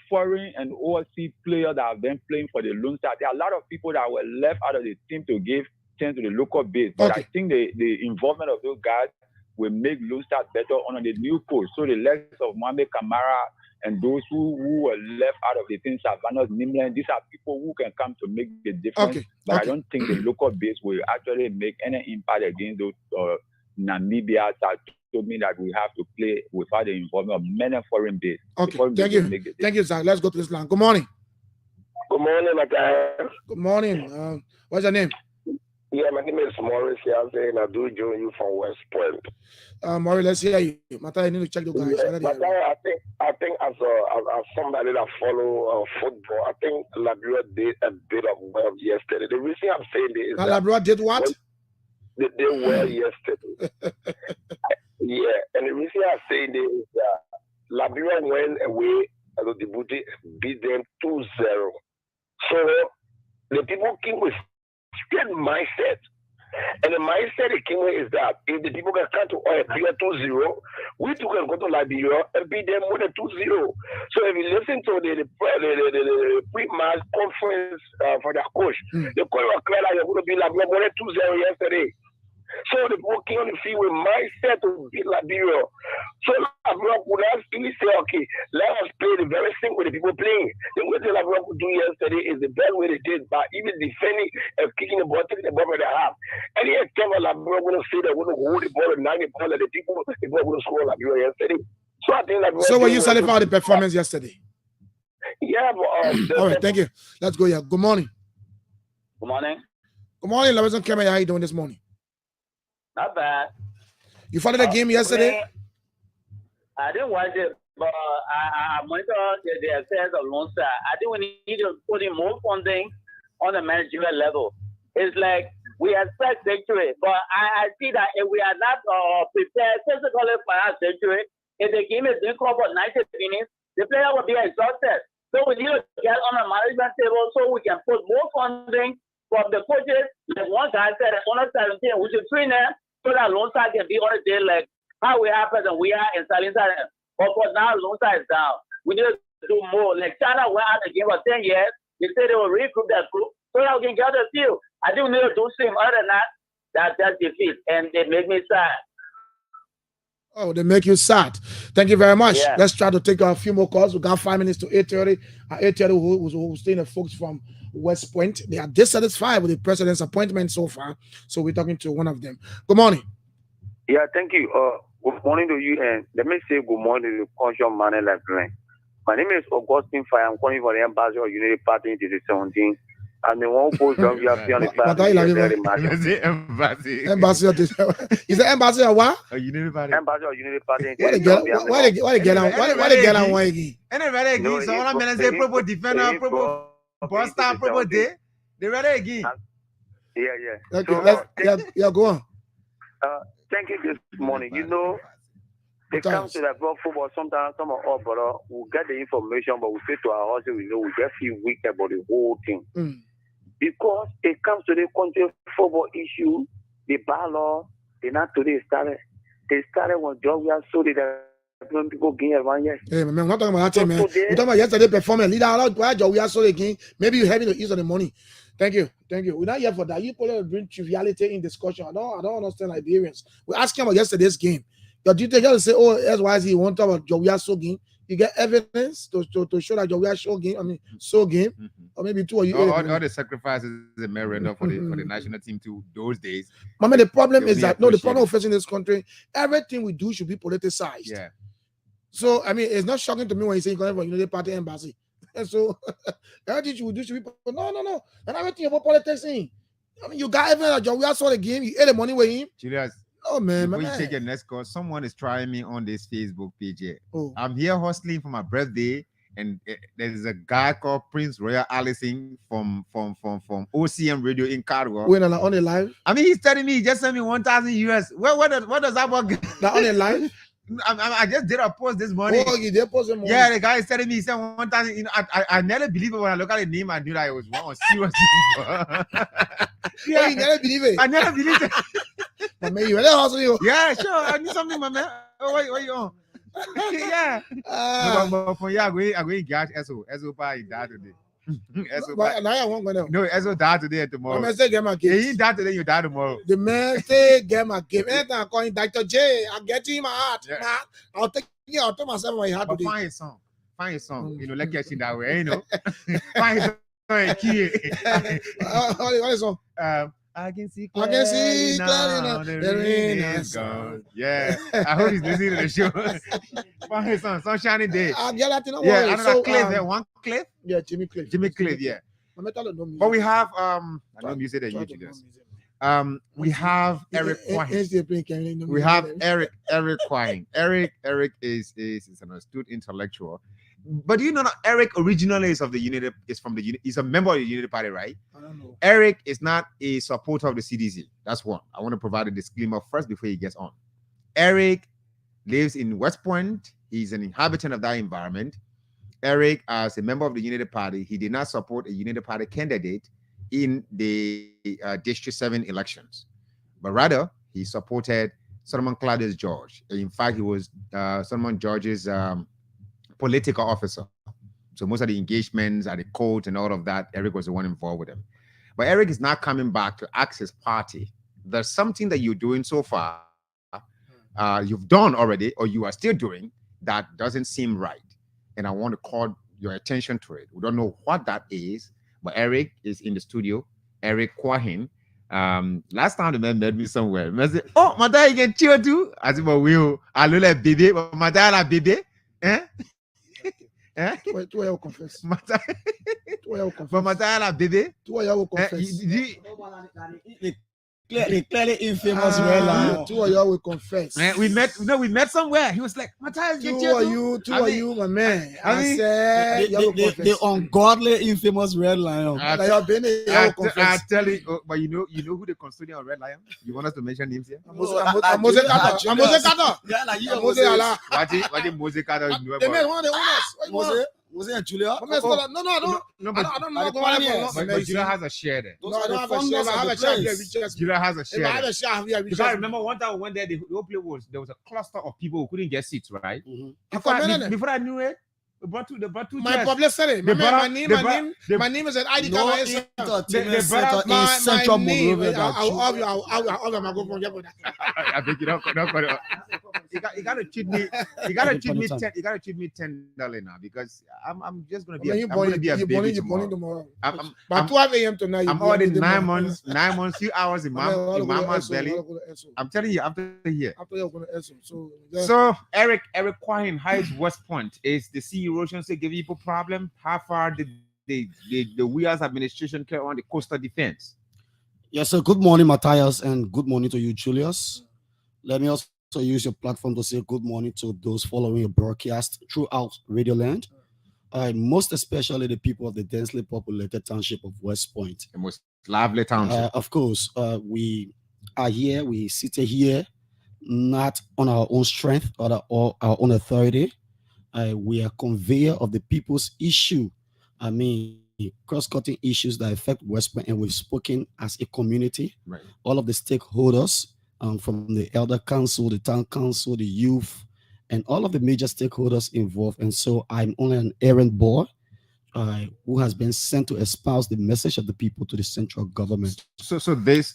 foreign and overseas players that have been playing for the Lone Star. There are a lot of people that were left out of the team to give chance to the local base. But I think the involvement of those guys will make Lone Star better under the new coach. So the legs of Mohamed Kamara and those who were left out of the team, Savannah, Nimland, these are people who can come to make the difference. But I don't think the local base will actually make any impact against those Namibia that told me that we have to play without the involvement of many foreign base. Okay, thank you, Zach. Let's go to this line. Good morning. Good morning, Matthias. Good morning. What's your name? Yeah, my name is Maurice. I'm saying I do join you from West Point. Maurice, let's hear you. Matthias, I need to check the guys. Yeah, Matthias, I think as somebody that follow football, I think Liberia did a bit of well yesterday. The reason I'm saying this is Liberia did what? They did well yesterday. Yeah, and the reason I'm saying this is that Liberia went away and the Djibouti beat them 2-0. So the people came with straight mindset. And the mindset they came with is that if the people can come to Liberia 2-0, we too can go to Liberia and beat them more than 2-0. So if you listen to the pre-match conference for the coach, the coach was clear that you're going to beat Liberia more than 2-0 yesterday. So the people came on the field with mindset to beat Liberia. So Liberia would have really say, okay, let us play the very same way the people playing. The way the Liberia could do yesterday is the best way they did by even defending and kicking the ball, taking the ball with their half. Any attempt at Liberia going to say they're going to hold the ball and 90 ball at the people are going to score Liberia yesterday. So I think Liberia. So were you satisfied with the performance yesterday? Yeah, but all right, thank you. Let's go here. Good morning. Good morning. Good morning, Lawson Kemmer. How are you doing this morning? Not bad. You followed the game yesterday? I didn't watch it, but I monitored the affairs of Lone Star. I think we need to put in more funding on the managerial level. It's like we expect victory, but I see that if we are not prepared physically for our victory, if the game is being called for 90 minutes, the player will be exhausted. So we need to get on the management table so we can put more funding from the coaches, like one guy said, at under 17, we should train them so that Lone Star can be on the day like how we happen and we are in Salinta. But for now, Lone Star is down. We need to do more. Like China went out the game for 10 years. They said they will regroup that group so that we can get the field. I think we need to do something. Other than that, that defeat, and they make me sad. Oh, they make you sad. Thank you very much. Yeah. Let's try to take a few more calls. We got 5 minutes to 8:30. At 8:30, we're staying the folks from West Point. They are dissatisfied with the president's appointment so far. So we're talking to one of them. Good morning. Yeah, thank you. Good morning to you, and let me say good morning to the conscious man like me. My name is Augustine Fire. I'm calling for the ambassador of Unity Party in 2017. And the one who goes down, we have on the party. Ambassador. Is the ambassador what? A Unity Party. Ambassador of Unity Party. Why they get on one again? And they ready again. So all I'm going to say, proper defender, proper Boston, proper day. They ready again. Yeah. Okay, so, go on. Thank you this morning. You know, they come to that football sometimes, some of us, brother, we'll get the information, but we say to our husband, we know we just feel weak about the whole thing. Because it comes to the country football issue, the bylaw, they not today started. They started when Georgia saw that people gain around yes. Hey, man, we're not talking about that, man. We're talking about yesterday performance. Leader, why Georgia saw again? Maybe you're having to use of the money. Thank you. We're not here for that. You probably bring triviality in discussion. I don't understand Liberians. We're asking about yesterday's game. Your duty just say, oh, SYZ, won't talk about Georgia so game. You get evidence to show that Georgia so game. Or maybe two or you. All the sacrifices they may render for the national team to those days. I mean, the problem is that the problem facing this country, everything we do should be politicized. Yeah. So I mean, it's not shocking to me when you say you're going for Unity Party embassy. And so everything you do should be no. And everything about politics in. I mean, you got evidence that we saw the game, you ate the money with him. Julius. Oh man, before you take your next call, someone is trying me on this Facebook page here. I'm here hustling for my birthday, and there's a guy called Prince Royal Allison from OCM Radio in Cargo. When on the live? I mean, he's telling me he just sent me 1,000 US. What does that work? That on the live? I just did a post this morning. Oh, you did post this morning? Yeah, the guy is telling me he sent 1,000. You know, I never believe it when I look at the name. I knew that it was one serious. Yeah, you never believe it. I never believe it. But man, you really hustle you. Yeah, sure. I need something, my man. Oh, what you on? Yeah. But for you, I'm going to get Eso. Eso probably died today. No, Eso died today and tomorrow. I'm say get my gift. He died today, you die tomorrow. The man say get my gift. Anytime I'm calling Dr. J, I'll get you in my heart. Yeah. Man, I'll take myself in my heart today. Find a song. You know, let's get you that way, you know. Find a song. What is song? I can see clearly now. The rain is gone. Yeah, I hope he's listening to the show. Find a song, Sunshiny Day. Yeah, another Cliff there. One Cliff? Yeah, Jimmy Cliff. Yeah. But we have I know music that you do. We have Eric Quine. We have Eric Quine. Eric is an astute intellectual. But you know, Eric originally is from the Unity he's a member of the Unity Party, right? I don't know. Eric is not a supporter of the CDC. That's one. I want to provide a disclaimer first before he gets on. Eric lives in West Point. He's an inhabitant of that environment. Eric, as a member of the Unity Party, he did not support a Unity Party candidate in the District 7 elections, but rather he supported Solomon Claudius George. In fact, he was Solomon George's political officer. So most of the engagements at the court and all of that, Eric was the one involved with him. But Eric is not coming back to ask his party. There's something that you're doing so far, you've done already, or you are still doing, that doesn't seem right. And I want to call your attention to it. We don't know what that is, but Eric is in the studio. Eric Quine. Last time the man met me somewhere. I said, oh, my dad, you can chill too. I said, well, I look like baby, but my dad like baby. Eh? Tu vas confess. But my dad like baby. Tu vas confess. Clearly infamous red lion. Two of y'all will confess. We met somewhere. He was like, Matthias, two of you, my man. I said, the ungodly infamous red lion. I tell you, but you know who the custodian of Red Lion? You want us to mention names here? Mose Kata. Mose Kata. They made one of the owners. Was it Julia? No, I don't know. But Julia has a share there. No, I don't have a share. I have a share. Julia has a share. I have a share. Because I remember one time we went there, the whole place there was a cluster of people who couldn't get seats, right? Mm-hmm. Before I knew it, brought two my publicity. My name is an ID card. Entertainment Center in Central Monrovia. I think you don't. You gotta treat me. You gotta treat me $10 now because I'm just gonna be. I'm gonna be a baby tomorrow. By 12 a.m. tonight. I'm already 9 months, few hours in mama's belly. I'm telling you, after here. So Eric Quine, how is West Point? Is the sea erosion still giving people problem? How far did the Weah's administration care on the coastal defense? Yes, sir. Good morning, Matthias, and good morning to you, Julius. Let me also use your platform to say good morning to those following your broadcast throughout Radio Land. Most especially the people of the densely populated township of West Point. The most lively township. Of course, we are here, we sit here, not on our own strength or our own authority. We are conveyor of the people's issue. I mean, cross-cutting issues that affect West Point, and we've spoken as a community. Right. All of the stakeholders, from the elder council, the town council, the youth, and all of the major stakeholders involved. And so I'm only an errand boy who has been sent to espouse the message of the people to the central government. So this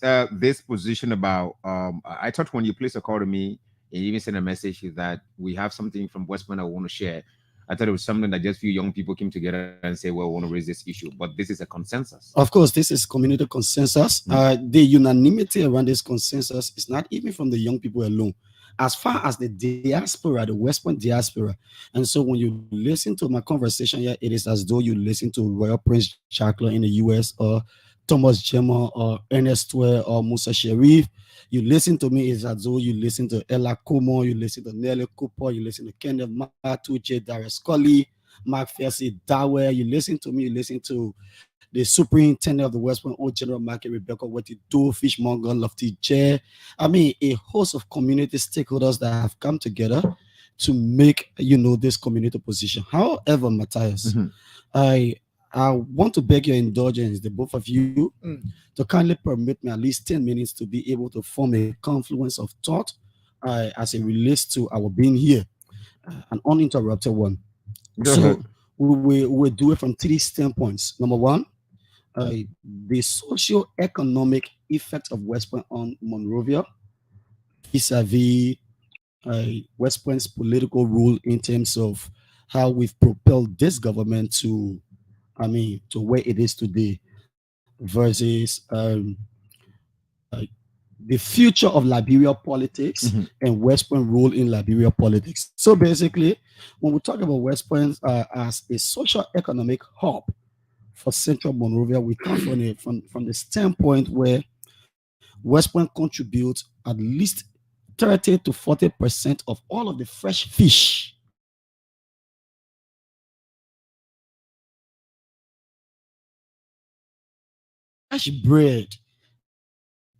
position about I thought when you placed a call to me and even sent a message that we have something from West Point I want to share, I thought it was something that just few young people came together and say, well, we want to raise this issue. But this is a consensus. Of course, this is community consensus. The unanimity around this consensus is not even from the young people alone. As far as the diaspora, the West Point diaspora. And so when you listen to my conversation here, it is as though you listen to Royal Prince Chakla in the US, or Thomas Gemma, or Ernest Ware, or Musa Sharif. You listen to me, it's as though you listen to Ella Kumo, you listen to Nelly Cooper, you listen to Kenneth Matuche, Darius Scully, Mark Fessi, Dawe. You listen to me, you listen to the superintendent of the West Point, Old General Market, Rebecca Wetty, Fishmonger, Lofty Chair. I mean, a host of community stakeholders that have come together to make, this community position. However, Matthias, I want to beg your indulgence, the both of you, to kindly permit me at least 10 minutes to be able to form a confluence of thought as it relates to our being here, an uninterrupted one. So we will do it from 3 standpoints. Number one, the socio-economic effect of West Point on Monrovia vis-a-vis West Point's political rule in terms of how we've propelled this government to where it is today, versus the future of Liberia politics and West Point role in Liberia politics. So basically, when we talk about West Point as a social economic hub for Central Monrovia, we come from the standpoint where West Point contributes at least 30 to 40% of all of the fresh fish bread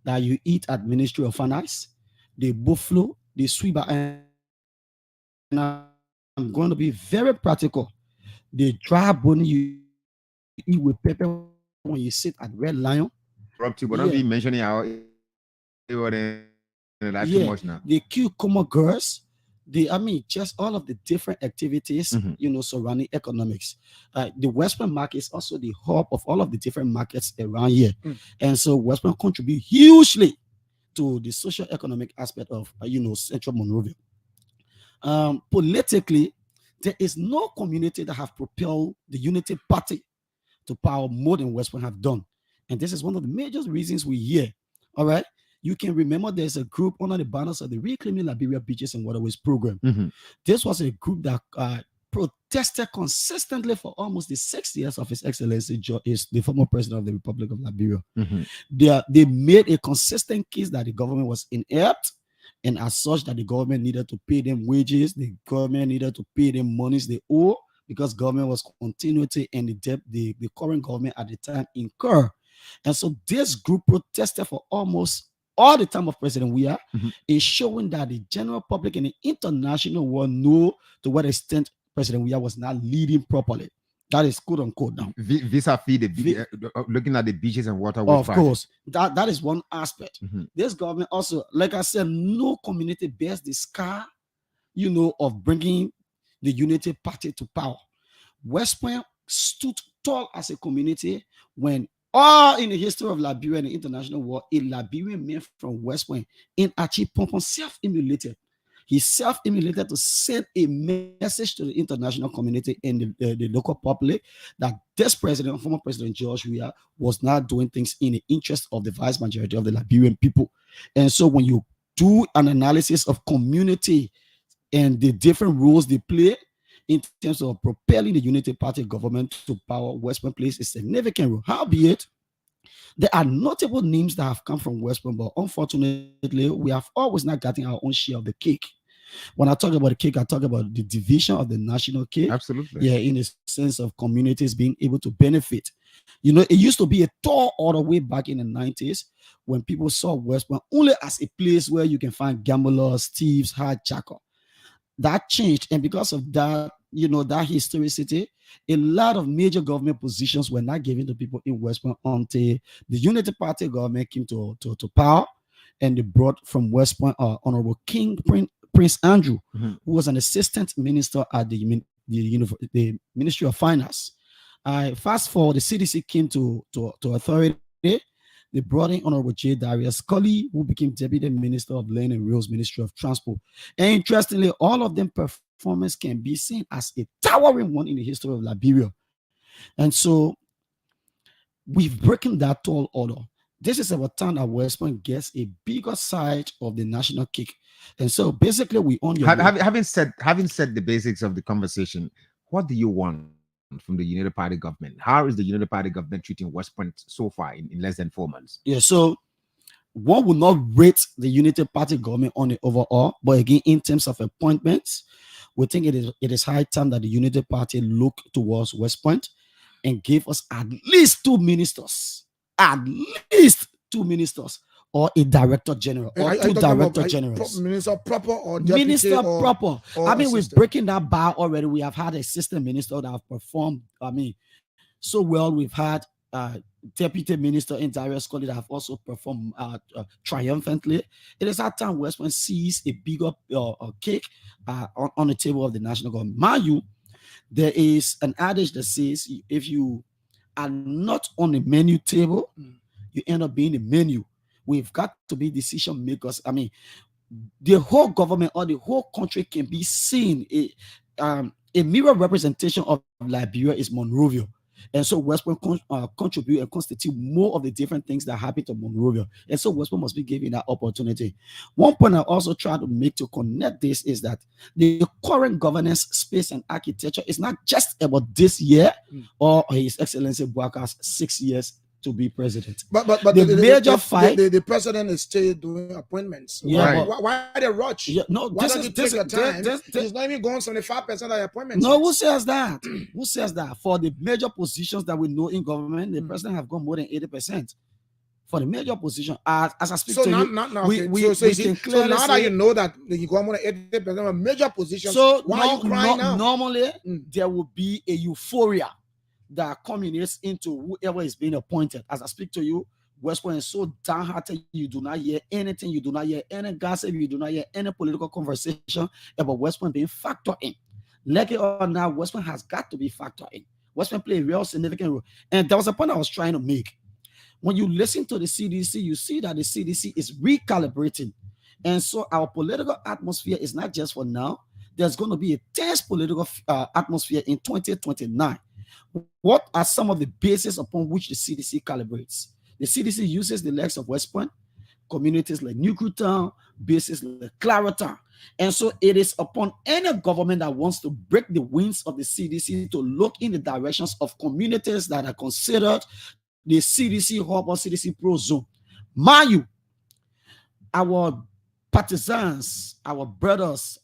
that you eat at Ministry of Finance, the buffalo, the sweeper, and I'm going to be very practical. The dry bone you eat with pepper when you sit at Red Lion. Rob, but don't be mentioning how too much now. The cucumber girls, just all of the different activities, surrounding economics. The West Point market is also the hub of all of the different markets around here. And so West Point contribute hugely to the social economic aspect of, Central Monrovia. Politically, there is no community that have propelled the Unity Party to power more than West Point have done. And this is one of the major reasons we hear. All right. You can remember there's a group under the banners of the Reclaiming Liberia Beaches and Waterways program. This was a group that protested consistently for almost the 6 years of His Excellency is the former president of the Republic of Liberia. They made a consistent case that the government was inept, and as such that the government needed to pay them wages, the government needed to pay them monies they owe, because government was continuity and the debt the current government at the time incurred. And so this group protested for almost all the time of President Weah, is showing that the general public and the international world know to what extent President Weah was not leading properly. That is quote unquote now. Vis-a-vis looking at the beaches and waterways. Of course, that is one aspect. This government also, like I said, no community bears the scar, of bringing the Unity Party to power. West Point stood tall as a community when all in the history of Liberia and the international war, a Liberian man from West Point in Achipompon self-immolated. He self-immolated to send a message to the international community and the local public that this president, former President George Weah, was not doing things in the interest of the vast majority of the Liberian people. And so when you do an analysis of community and the different roles they play in terms of propelling the Unity Party government to power, West Point plays a significant role. Howbeit, there are notable names that have come from West Point, but unfortunately, we have always not gotten our own share of the cake. When I talk about the cake, I talk about the division of the national cake. Absolutely. Yeah, in a sense of communities being able to benefit. You know, it used to be a tall order way back in the 90s when people saw West Point only as a place where you can find gamblers, thieves, hijackers. That changed, and because of that, you know, that historicity, a lot of major government positions were not given to people in West Point until the Unity Party government came to power, and they brought from West Point Honorable King Prince Andrew, who was an assistant minister at the Ministry of Finance. Fast forward, the CDC came to authority. They brought in Honorable J. Darius Scully, who became Deputy Minister of Land and Rails, Ministry of Transport. And interestingly, all of them performance can be seen as a towering one in the history of Liberia. And so we've broken that tall order. This is about time that West Point gets a bigger side of the national cake. And so basically we own your having said the basics of the conversation, what do you want from the United Party government? How is the United Party government treating West Point so far in less than 4 months? Yeah, so one will not rate the Unity Party government on the overall, but again, in terms of appointments, we think it is high time that the Unity Party look towards West Point and give us at least 2 ministers, or a director general, or 2 director generals. Minister proper or deputy Minister or, proper. Or I mean, we're assistant. breaking that bar already. We have had assistant minister that have performed, so well. We've had deputy minister in Darius Scully that have also performed triumphantly. It is that time West Point sees a bigger cake on the table of the national government. Mind you, there is an adage that says if you are not on the menu table, you end up being the menu. We've got to be decision makers. I mean, the whole government or the whole country can be seen. A mirror representation of Liberia is Monrovia. And so West Point contribute and constitute more of the different things that happen to Monrovia. And so West Point must be given that opportunity. One point I also try to make to connect this is that the current governance space and architecture is not just about this year or His Excellency Bouakar's 6 years to be president. But the major fight. The president is still doing appointments. Yeah, why the rush? Yeah, no, why don't you take your time? He's not even going 75% of the appointments. No, who says that? Who says that? For the major positions that we know in government, the president have gone more than 80%. For the major position, as I speak to you, now that you know that you go more than 80% of major positions, so why are you crying now? Normally, there will be a euphoria that culminates into whoever is being appointed. As I speak to you, West Point is so downhearted, you do not hear anything, you do not hear any gossip, you do not hear any political conversation about West Point being factored in. Like it or not, West Point has got to be factored in. West Point play a real significant role. And there was a point I was trying to make. When you listen to the CDC, you see that the CDC is recalibrating. And so our political atmosphere is not just for now. There's going to be a tense political atmosphere in 2029. What are some of the bases upon which the CDC calibrates? The CDC uses the likes of West Point, communities like Newtown, bases like Clarendon. And so it is upon any government that wants to break the wings of the CDC to look in the directions of communities that are considered the CDC hub or CDC pro zone. Mind you, our partisans, our brothers,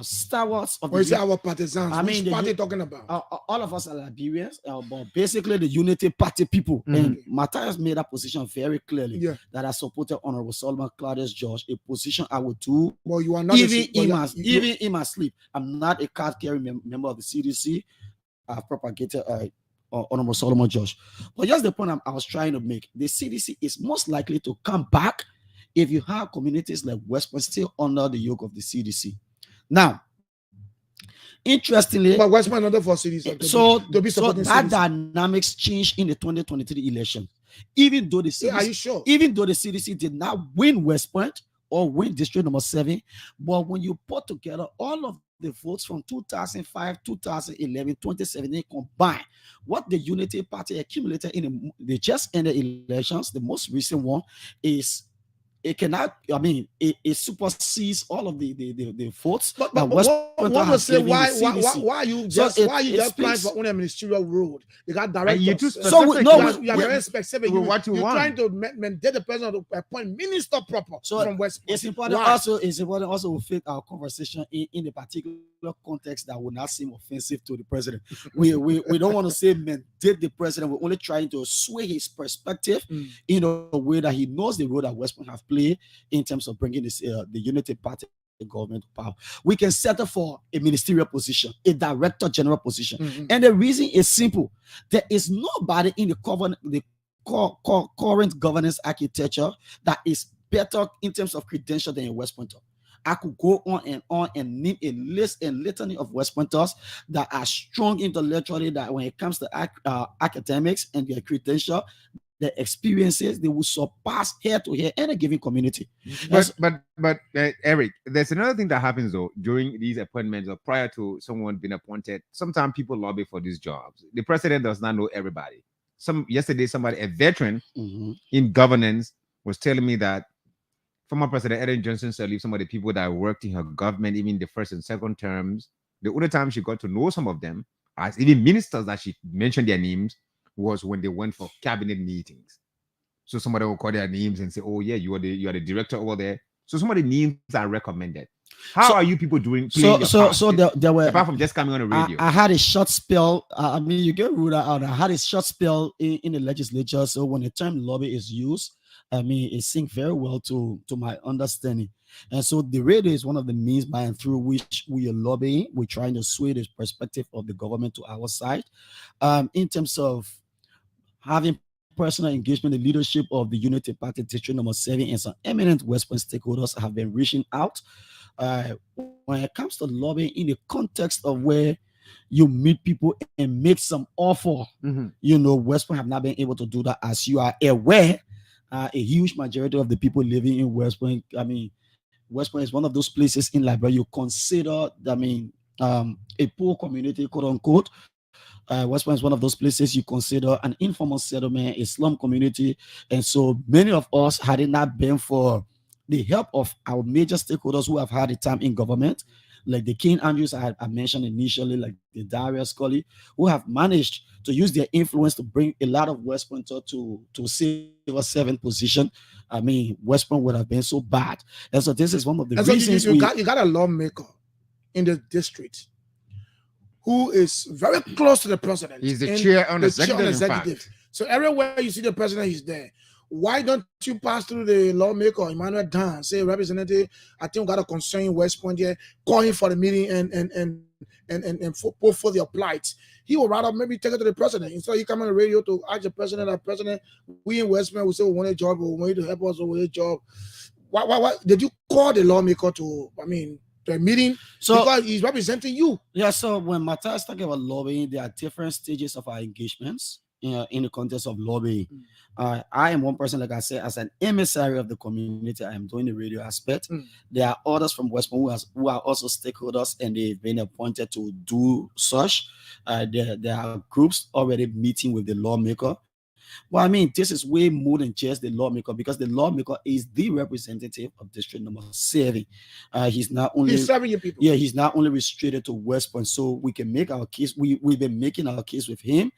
stalwarts of our partisans. I mean, which party talking about? All of us are Liberians, but basically the Unity Party people. And Matthias made that position very clearly that I supported Honorable Solomon Claudius George, a position I would do. Well, you are not even in my sleep. I'm not a card-carrying member of the CDC. I've propagated Honorable Solomon George. But just the point I was trying to make, the CDC is most likely to come back if you have communities like West Point still under the yoke of the CDC. Now, interestingly, but West Point another for cities. So supporting that cities. dynamics changed in the 2023 election. Even though the CDC, are you sure? Even though the CDC did not win West Point or win District Number 7, but when you put together all of the votes from 2005, 2011, 2017 combined, what the Unity Party accumulated in the just ended elections, the most recent one, is it cannot. I mean, it supersedes all of the votes. But one will say why you just applying for on a ministerial road? They got directors. You too you are very specific. You're trying to maintain the person to appoint minister proper from West Point. It's important also. It's important also to fit our conversation in the particular context that will not seem offensive to the president. we don't want to say mandate the president. We're only trying to sway his perspective in a way that he knows the role that West Point have played in terms of bringing this the Unity Party government to power. We can settle for a ministerial position, a director general position, and the reason is simple: there is nobody in the current governance architecture that is better in terms of credential than a West Pointer. I could go on and name a list and litany of West Pointers that are strong intellectually, that when it comes to academics and their credential, the experiences, they will surpass head to head any given community. But Eric, there's another thing that happens though during these appointments or prior to someone being appointed. Sometimes people lobby for these jobs. The president does not know everybody. Yesterday, a veteran in governance was telling me that former President Ellen Johnson said some of the people that worked in her government, even the first and second terms, the only time she got to know some of them, as even ministers that she mentioned their names, was when they went for cabinet meetings. So somebody will call their names and say, "Oh yeah, you are the director over there." So some of the names are recommended. How are you people doing? So there were, apart from just coming on the radio. I had a short spell. I mean, you get ruled out. I had a short spell in the legislature. So when the term lobby is used, I mean, it syncs very well to my understanding. And so the radio is one of the means by and through which we are lobbying. We're trying to sway the perspective of the government to our side. In terms of having personal engagement, the leadership of the Unity Party District Number 7 and some eminent West Point stakeholders have been reaching out. When it comes to lobbying in the context of where you meet people and make some offer, West Point have not been able to do that. As you are aware, a huge majority of the people living in West Point, I mean, West Point is one of those places in Liberia you consider, a poor community, quote unquote. West Point is one of those places you consider an informal settlement, a slum community. And so many of us, had it not been for the help of our major stakeholders who have had a time in government, like the King Andrews I mentioned initially, like the Darius Scully, who have managed to use their influence to bring a lot of West Pointer to silver 7 position. I mean, West Point would have been so bad. And so this is one of the reasons you got a lawmaker in the district who is very close to the president. He's the chair on the executive. So everywhere you see the president, he's there. Why don't you pass through the lawmaker, Emmanuel Dan, say, Representative, I think we got a concern in West Point here, call him for the meeting and put for their plight. He will rather maybe take it to the president. Instead, he come on the radio to ask the president, we in West Point, we say we want a job, we want you to help us with a job. Why did you call the lawmaker to, the meeting? So because he's representing you. Yeah, so when Matthias is talking about lobbying, there are different stages of our engagements in the context of lobbying. I am one person, like I said, as an emissary of the community, I am doing the radio aspect. There are others from West Point who are also stakeholders, and they've been appointed to do such. There are groups already meeting with the lawmaker. Well, I mean, this is way more than just the lawmaker, because the lawmaker is the representative of District Number 7. He's not only serving your people. Yeah, he's not only restricted to West Point, so we can make our case. We've been making our case with him.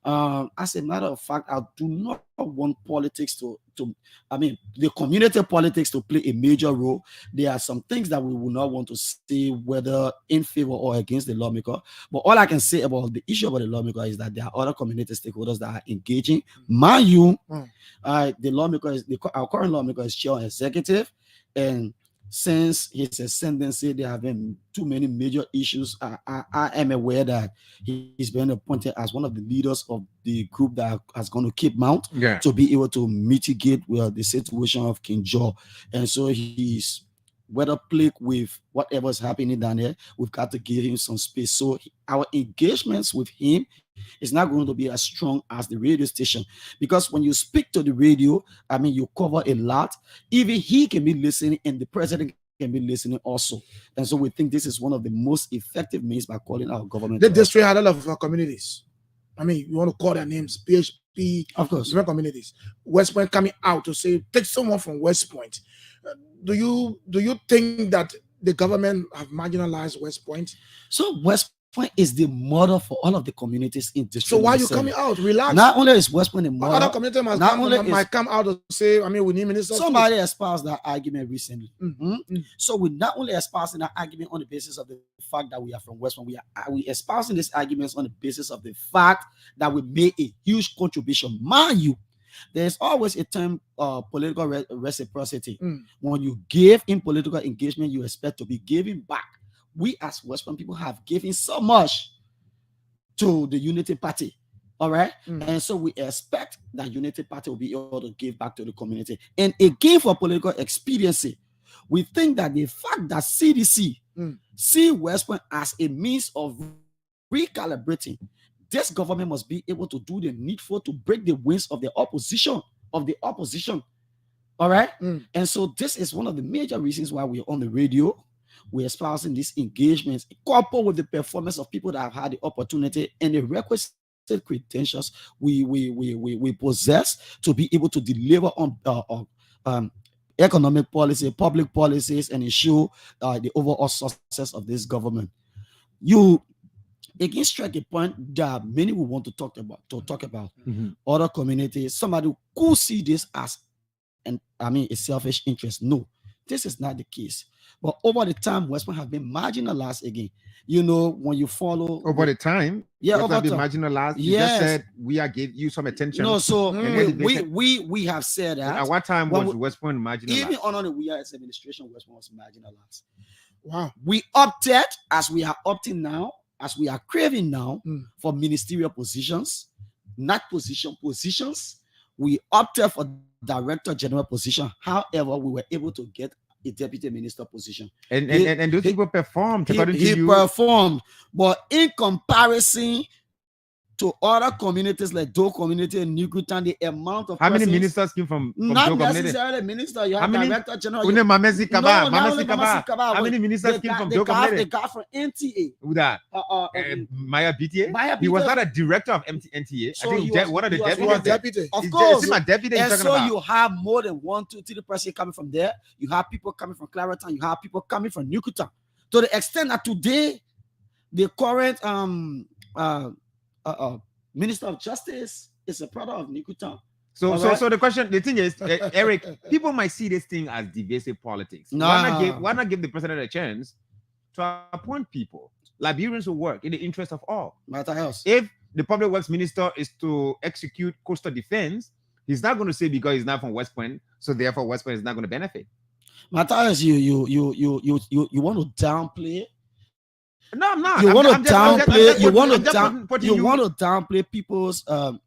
As a matter of fact, I do not want politics the community politics to play a major role. There are some things that we will not want to say, whether in favor or against the lawmaker. But all I can say about the issue about the lawmaker is that there are other community stakeholders that are engaging. Mind you, the lawmaker our current lawmaker is chair executive, and since his ascendancy, there have been too many major issues. I am aware that he's been appointed as one of the leaders of the group that has going to keep mount to be able to mitigate the situation of King Jaw. And so he's whether plague with whatever's happening down there, we've got to give him some space. So our engagements with him is not going to be as strong as the radio station, because when you speak to the radio, I mean, you cover a lot. Even he can be listening and the president can be listening also. And so we think this is one of the most effective means by calling our government. The district had a lot of communities. I mean, you want to call their names, PHP, of course, different communities. West Point coming out to say, take someone from West Point. Do you think that the government have marginalized West Point? So West Point is the model for all of the communities in district. So why are you coming out? Relax. Not only is West Point the model, other communities might come out to say, I mean, we need ministers. Somebody espoused that argument recently. So we're not only espousing that argument on the basis of the fact that we are from West Point, we espousing these arguments on the basis of the fact that we made a huge contribution. Mind you, there's always a term political reciprocity. When you give in political engagement, you expect to be giving back. We as West Point people have given so much to the Unity Party. All right. And so we expect that Unity Party will be able to give back to the community. And again, for political expediency, we think that the fact that CDC see West Point as a means of recalibrating, this government must be able to do the needful to break the wings of the opposition. All right. And so this is one of the major reasons why we're on the radio. We're espousing these engagements, coupled with the performance of people that have had the opportunity and the requisite credentials we possess to be able to deliver on economic policy, public policies, and ensure the overall success of this government. You again strike a point that many will want to talk about. Other communities, somebody could see this as a selfish interest. No, this is not the case. But over the time, West Point have been marginalized again. You know, when you follow over the time, over the marginalized. You just said we are giving you some attention. No, so we have said that. At what time was West Point marginalized? Even under the WIS administration, West Point was marginalized. Wow. We opted, as we are opting now, as we are craving now for ministerial positions, not positions. We opted for director general position. However, we were able to get a deputy minister position. And those people performed according to you. He performed, but in comparison to other communities like Doe community and New Kutan, the amount of how many ministers came from not Doe necessarily minister. You have director general. How many ministers came from Doe community? The guy from NTA. Who that? Maya BTA. He was not a director of NTA. So I think one of the deputies. Of course. Is my deputy. And so you have more than 1, 2, 3 person coming from there. You have people coming from Clareton. You have people coming from New Kutan. To the extent that today, the current Minister of Justice is a product of New Kutan. So the thing is, Eric, people might see this thing as divisive politics. No. Why not give the president a chance to appoint people? Liberians will work in the interest of all. Matter else. If the public works minister is to execute coastal defense, he's not going to say because he's not from West Point, so therefore West Point is not going to benefit. Matter else, you want to downplay. No, I'm not. You want to downplay. You want to downplay people's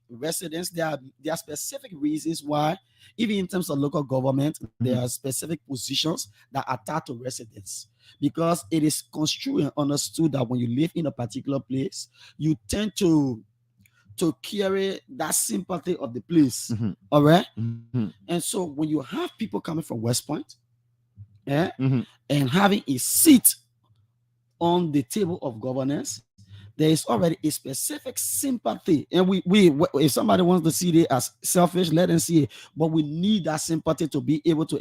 residents. There are specific reasons why, even in terms of local government, there are specific positions that are attached to residents, because it is construed and understood that when you live in a particular place, you tend to carry that sympathy of the place. All right. And so when you have people coming from West Point, and having a seat on the table of governance, there is already a specific sympathy. And we if somebody wants to see it as selfish, let them see it. But we need that sympathy to be able to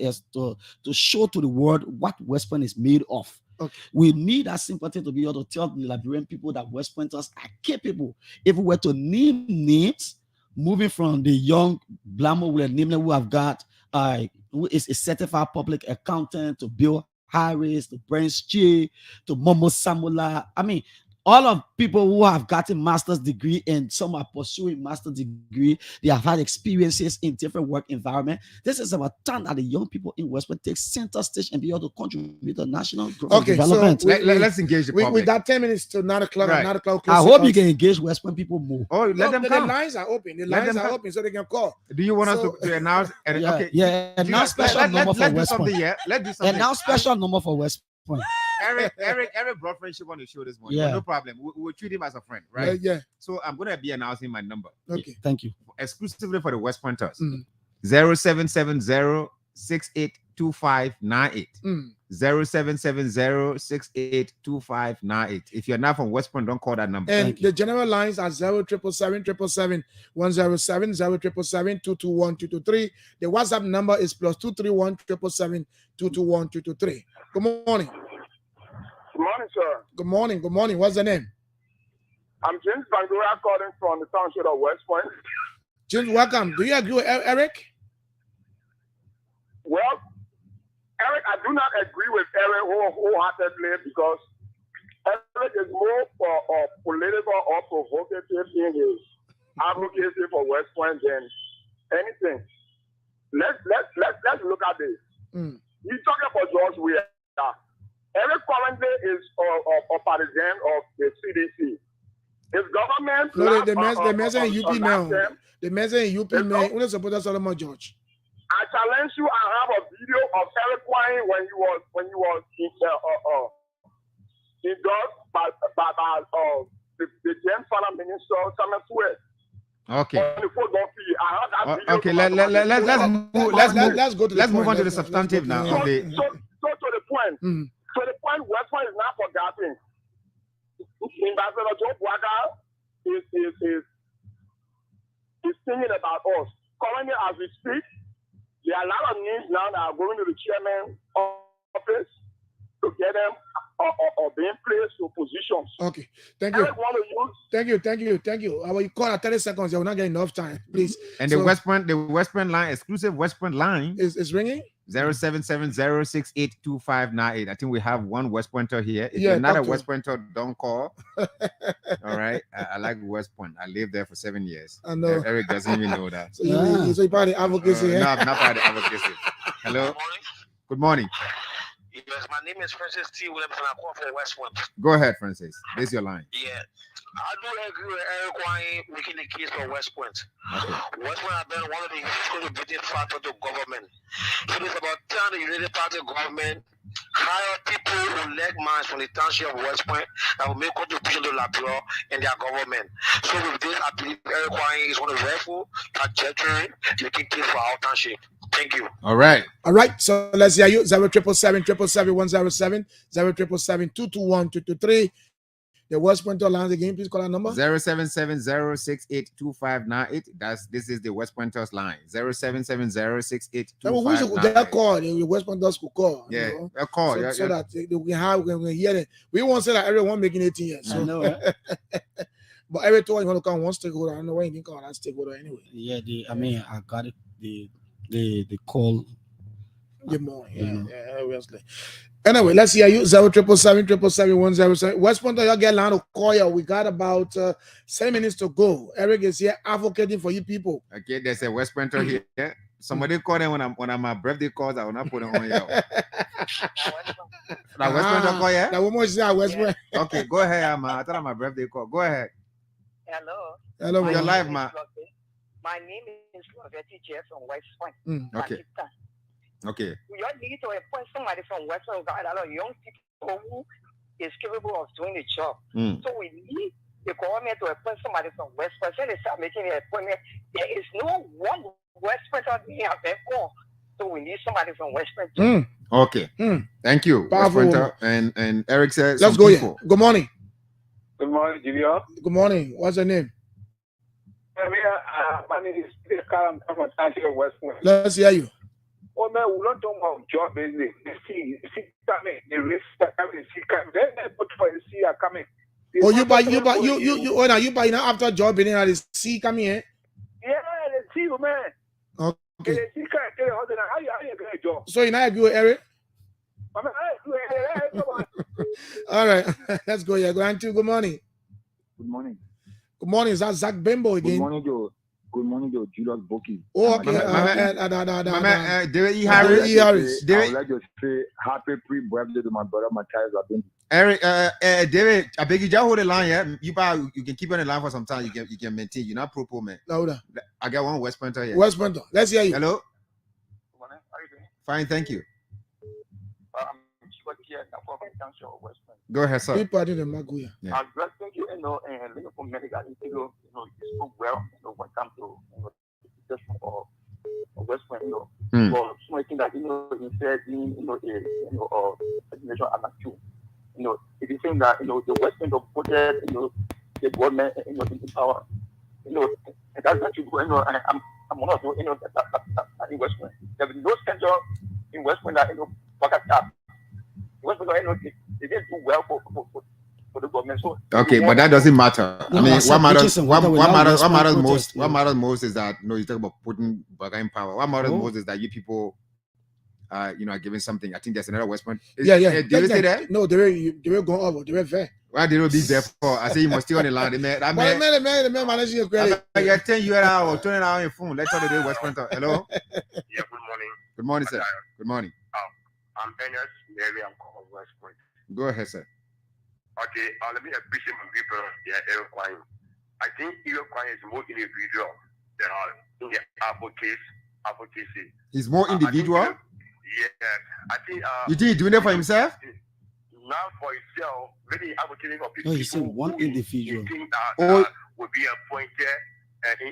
show to the world what West Point is made of. Okay. We need that sympathy to be able to tell the Liberian people that West Pointers are capable. If we were to name names, moving from the young Blamo who have got who is a certified public accountant, to Bill Harris, to Brent J, to Momo Samula. I mean, all of people who have gotten master's degree and some are pursuing master's degree, they have had experiences in different work environment. This is about time that the young people in West Point take center stage and be able to contribute to national growth and development. So let's engage the public. We got 10 minutes to 9 o'clock. Right. 9 o'clock. I hope you can engage West Point people more. Oh, let them come. The lines are open. The Let lines them are come. open so they can call. Do you want us to announce? Announce special number for West Point. Let's do something. Announce special number for West Point. Eric brought friendship on the show this morning. Yeah. No problem. We'll treat him as a friend, right? Yeah. So I'm gonna be announcing my number. Okay. Thank you. Exclusively for the West Pointers. 0770-682598. 0770-682598. If you're not from West Point, don't call that number. And the general lines are 0777 107 0777 221 223. The WhatsApp number is +231 777 221 223. Good morning. Good morning, sir. Good morning. Good morning. What's the name? I'm James Bangura calling from the township of West Point. James, welcome. Do you agree with Eric? Well, Eric, I do not agree with Eric wholeheartedly because Eric is more for political or provocative in his advocacy for West Point than anything. Let's look at this. He's talking about George Weah. Eric currently is a partisan of the CDC. His government. No, the measure in UP now. The measure in UP now. Who is supporter Solomon George? I challenge you. I have a video of Eric Wine when he was endorsed by the then Father Minister Samuel Sweat. Okay. Okay. Let's move on to the substantive now. So to the point. So the point West Point is not forgotten. Ambassador Joe Bwaga is thinking about us. Currently, as we speak, there are a lot of needs now that are going to the chairman office to get them or being placed to positions. Okay, thank you. Thank you. I will call at 30 seconds. You will not get enough time, please. And the West Point line, exclusive West Point line is ringing. 0770-682598. I think we have one West Pointer here. If you're not a West Pointer, don't call. All right. I like West Point. I lived there for 7 years. I know. Eric doesn't even know that. So you're part of the advocacy. No, I'm not part of the advocacy. Hello. Good morning. Yes, my name is Francis T. Williamson. I call from West Point. Go ahead, Francis. This is your line. Yeah. I do agree with Eric Wine making the case for West Point. Okay. West Point has been one of the contributing factors to government. It is about time the United Party government hire people who elect minds from the township of West Point that will make contribution to Labrador and their government. So with this, I believe Eric Wine is on a rightful trajectory making case for our township. Thank you. All right. So let's hear you. 0777 107 0777 221 223. The West Pointer lines again. Please call our number. 0770-682598. This is the West Pointers line. 0770-682598. We should call. The West Pointers could call. Yeah, a call. So that we can hear it. We won't say that everyone making 18 years. So. I know. But every time you want to call one stakeholder, I don't know why you didn't call that stakeholder anyway. Yeah, I got it. The call. Yeah, obviously. Anyway, let's hear you. 0777 107. West Point, you get line to call you. We got about 7 minutes to go. Eric is here advocating for you people. Okay, there's a West Pointer here. Somebody call them when I'm my birthday calls. I will not put them on here. West Pointer call you. That woman is at West Point. Okay, go ahead, I thought I'm my birthday call. Go ahead. Hello. You're live, ma. My name is Lovetti Jeff from West Point. Okay. Okay. We all need to appoint somebody from West Point. A lot of young people who is capable of doing the job. So we need the government to appoint somebody from West Point. So they start making the appointment. There is no one West Point out there before. So we need somebody from West Point. Okay. Thank you, West Pointer. And Eric says, let's go here. Good morning. Good morning, Julia. Good morning. What's your name? My name is Peter Karam from West Point. Let's hear you. Oh man, we don't talk about job business. See coming. The risk coming. See coming. Then they put for the see coming. You buy now after job business and the see coming here. Yeah, the see you man. Okay. The see coming. How you get a job? So you not agree with Eric? All right, let's go. Yeah, go Auntie. Good morning. Good morning. Good morning. Is that Zach Bimbo again? Good morning, Joe. Good morning, Joe. Julius Boki. Oh, okay. David E. Harris. I would like to say happy pre-birthday to my brother Matthias Labin. Eric, David, I beg you, just hold the line. Yeah, you can keep on the line for some time. You can maintain. You're not pro man. Louder. I got one West Pointer here. West Pointer. Let's hear you. Hello. How are you doing? Fine, thank you. Here, Go ahead, sir. People in the Maguya. Yeah. I'm just thinking, Liverpool medical, you spoke well, when it comes to the situation of West Point, for something that, he said, nation amateur. It is saying that, the West Point supported, the government, in power. And that's not true. I'm one of those, that in West Point. There is no center in West Point that, back at that. West Point, they didn't do well for the government. So okay, but that doesn't matter. I mean, what matters most is that you talk about putting Baga in power. What matters most is that you people are giving something. I think there's another West Point. Yeah. Did you say that? No, they were going over. They were fair. Why they don't be there for? I say you must stay on the line. The man managing your credit. I get 10 years out or 20 hours on your phone. Let's talk to the West Point. Hello. Yeah. Good morning. Good morning, sir. Good morning. I'm Ernest Mary. I'm calling West Point. Go ahead, sir. Okay, let me appreciate my people. Yeah, Eric Quine. I think Eric Quine is more individual than in the advocacy. He's more individual? I think. You think he's doing it for himself? Not for himself, really advocating for people. No, he said one individual. Think that would be appointed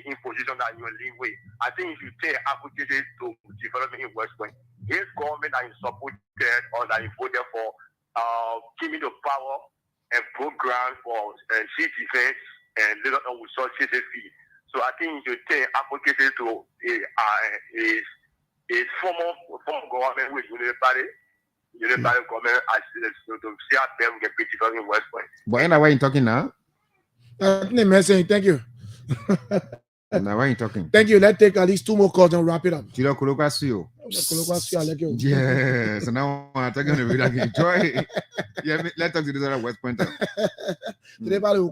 in position that you will leave with. I think if you take advocacy to development in West Point, his government that is supported or that is voted for, giving the power and program for sea defense and little resources fee. So I think you take advocacy to a former government with Unity government as to see how them get pretty in West Point. But why are you talking now? Thank you. Now why are you talking? Thank you. Let's take at least 2 more calls and wrap it up. Yeah, so now I'm talking to really enjoy. Yeah, let's talk to this other West Pointer. They will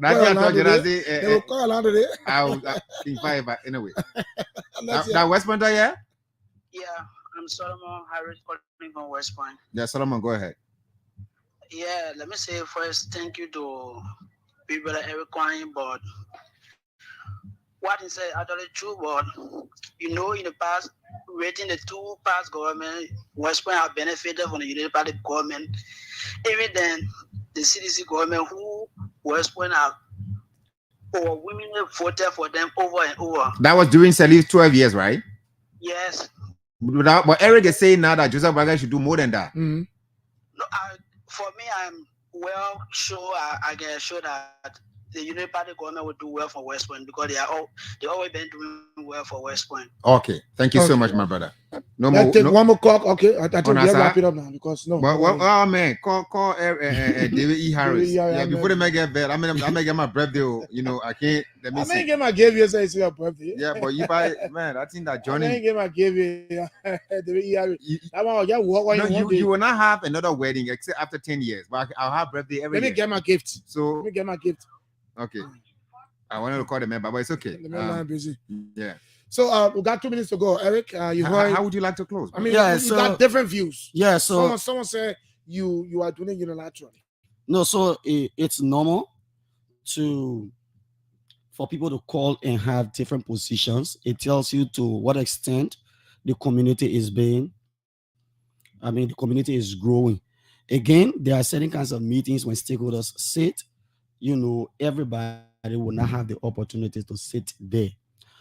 call around today. I'll invite, but anyway. That West Pointer, yeah? Yeah, I'm Solomon Harris calling from West Point. Yeah, Solomon, go ahead. Yeah, let me say first, thank you to people like Eric Quine, but what he said actually true, but in the past, rating the 2 past government, West Point have benefited from the Unity Party government. Even then, the CDC government, who West Point have overwhelmingly voted for them over and over. That was during Salih's 12 years, right? Yes. But Eric is saying now that Joseph Braga should do more than that. Mm-hmm. No, for me, I'm well sure. I can show that the Unity Party government will do well for West Point because they always been doing well for West Point. Okay, thank you so much, my brother. Let's take 1 more call. Okay, I think we have to wrap it up now because no. But man, call David E. Harris. Before they make get bad, I may get my birthday. I can't. Let me see. I may get my give you say it's your birthday. Yeah, but you buy man. I think that Johnny. I may get my give you. David E. Harris. You will not have another wedding except after 10 years. But I'll have birthday every year. Let me get my gift. So let me get my gift. Okay. I wanted to call the member, but it's okay. The member busy. Yeah. So we got 2 minutes to go. Eric, how would you like to close? I mean, you got different views. Yeah, so someone said you are doing it unilaterally. No, so it's normal for people to call and have different positions. It tells you to what extent the community is the community is growing. Again, there are certain kinds of meetings when stakeholders sit, everybody will not have the opportunity to sit there.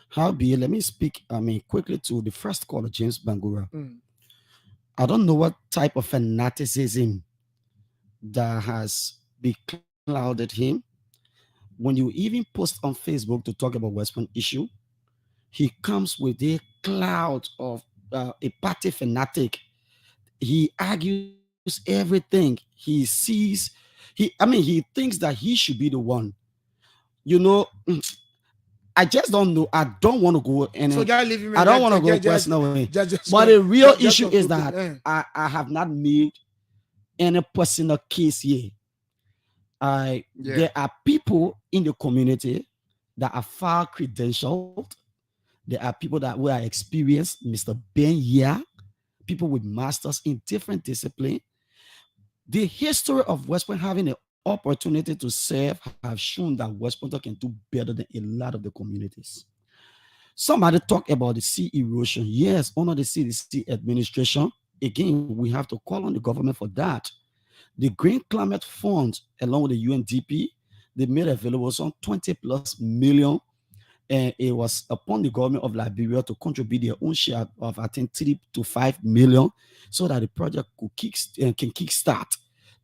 Howbeit, let me speak, quickly to the first caller, James Bangura. I don't know what type of fanaticism that has beclouded him. When you even post on Facebook to talk about West Point issue, he comes with a cloud of a party fanatic. He argues everything. He sees, he thinks that he should be the one. I just don't know. I don't want to go and I don't want to go personal way. But the real issue is that I have not made any personal case here. There are people in the community that are far credentialed. There are people that were experienced, Mr. Ben here, people with masters in different disciplines. The history of West Point having an opportunity to serve have shown that West Point can do better than a lot of the communities. Somebody talk about the sea erosion. Yes, under the CDC administration, again, we have to call on the government for that. The Green Climate Fund, along with the UNDP, they made available some 20+ million, and it was upon the government of Liberia to contribute their own share of, I think, 3 to 5 million, so that the project can kickstart.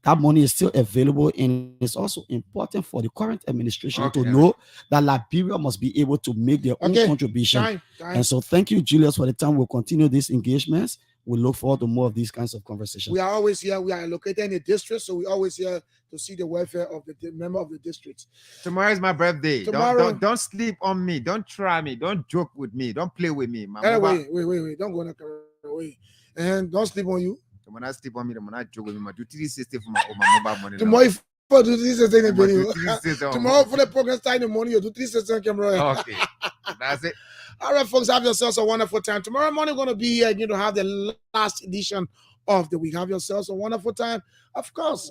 That money is still available, and it's also important for the current administration to know that Liberia must be able to make their own contribution. Time. And so thank you, Julius, for the time. We'll continue these engagements. We look forward to more of these kinds of conversations. We are always here. We are located in the district, so we're always here to see the welfare of the member of the district. Tomorrow is my birthday. Tomorrow, don't sleep on me. Don't try me. Don't joke with me. Don't play with me. Wait. Don't go away. And don't sleep on you. When I sleep on me, when I joke with me, I do 360 for my mobile money. Tomorrow, for do 360 in the video. Tomorrow for the program start in the morning, you do 360 on camera. Okay, that's it. All right, folks, have yourselves a wonderful time. Tomorrow morning, we're going to be here again to have the last edition of the week. Have yourselves a wonderful time. Of course,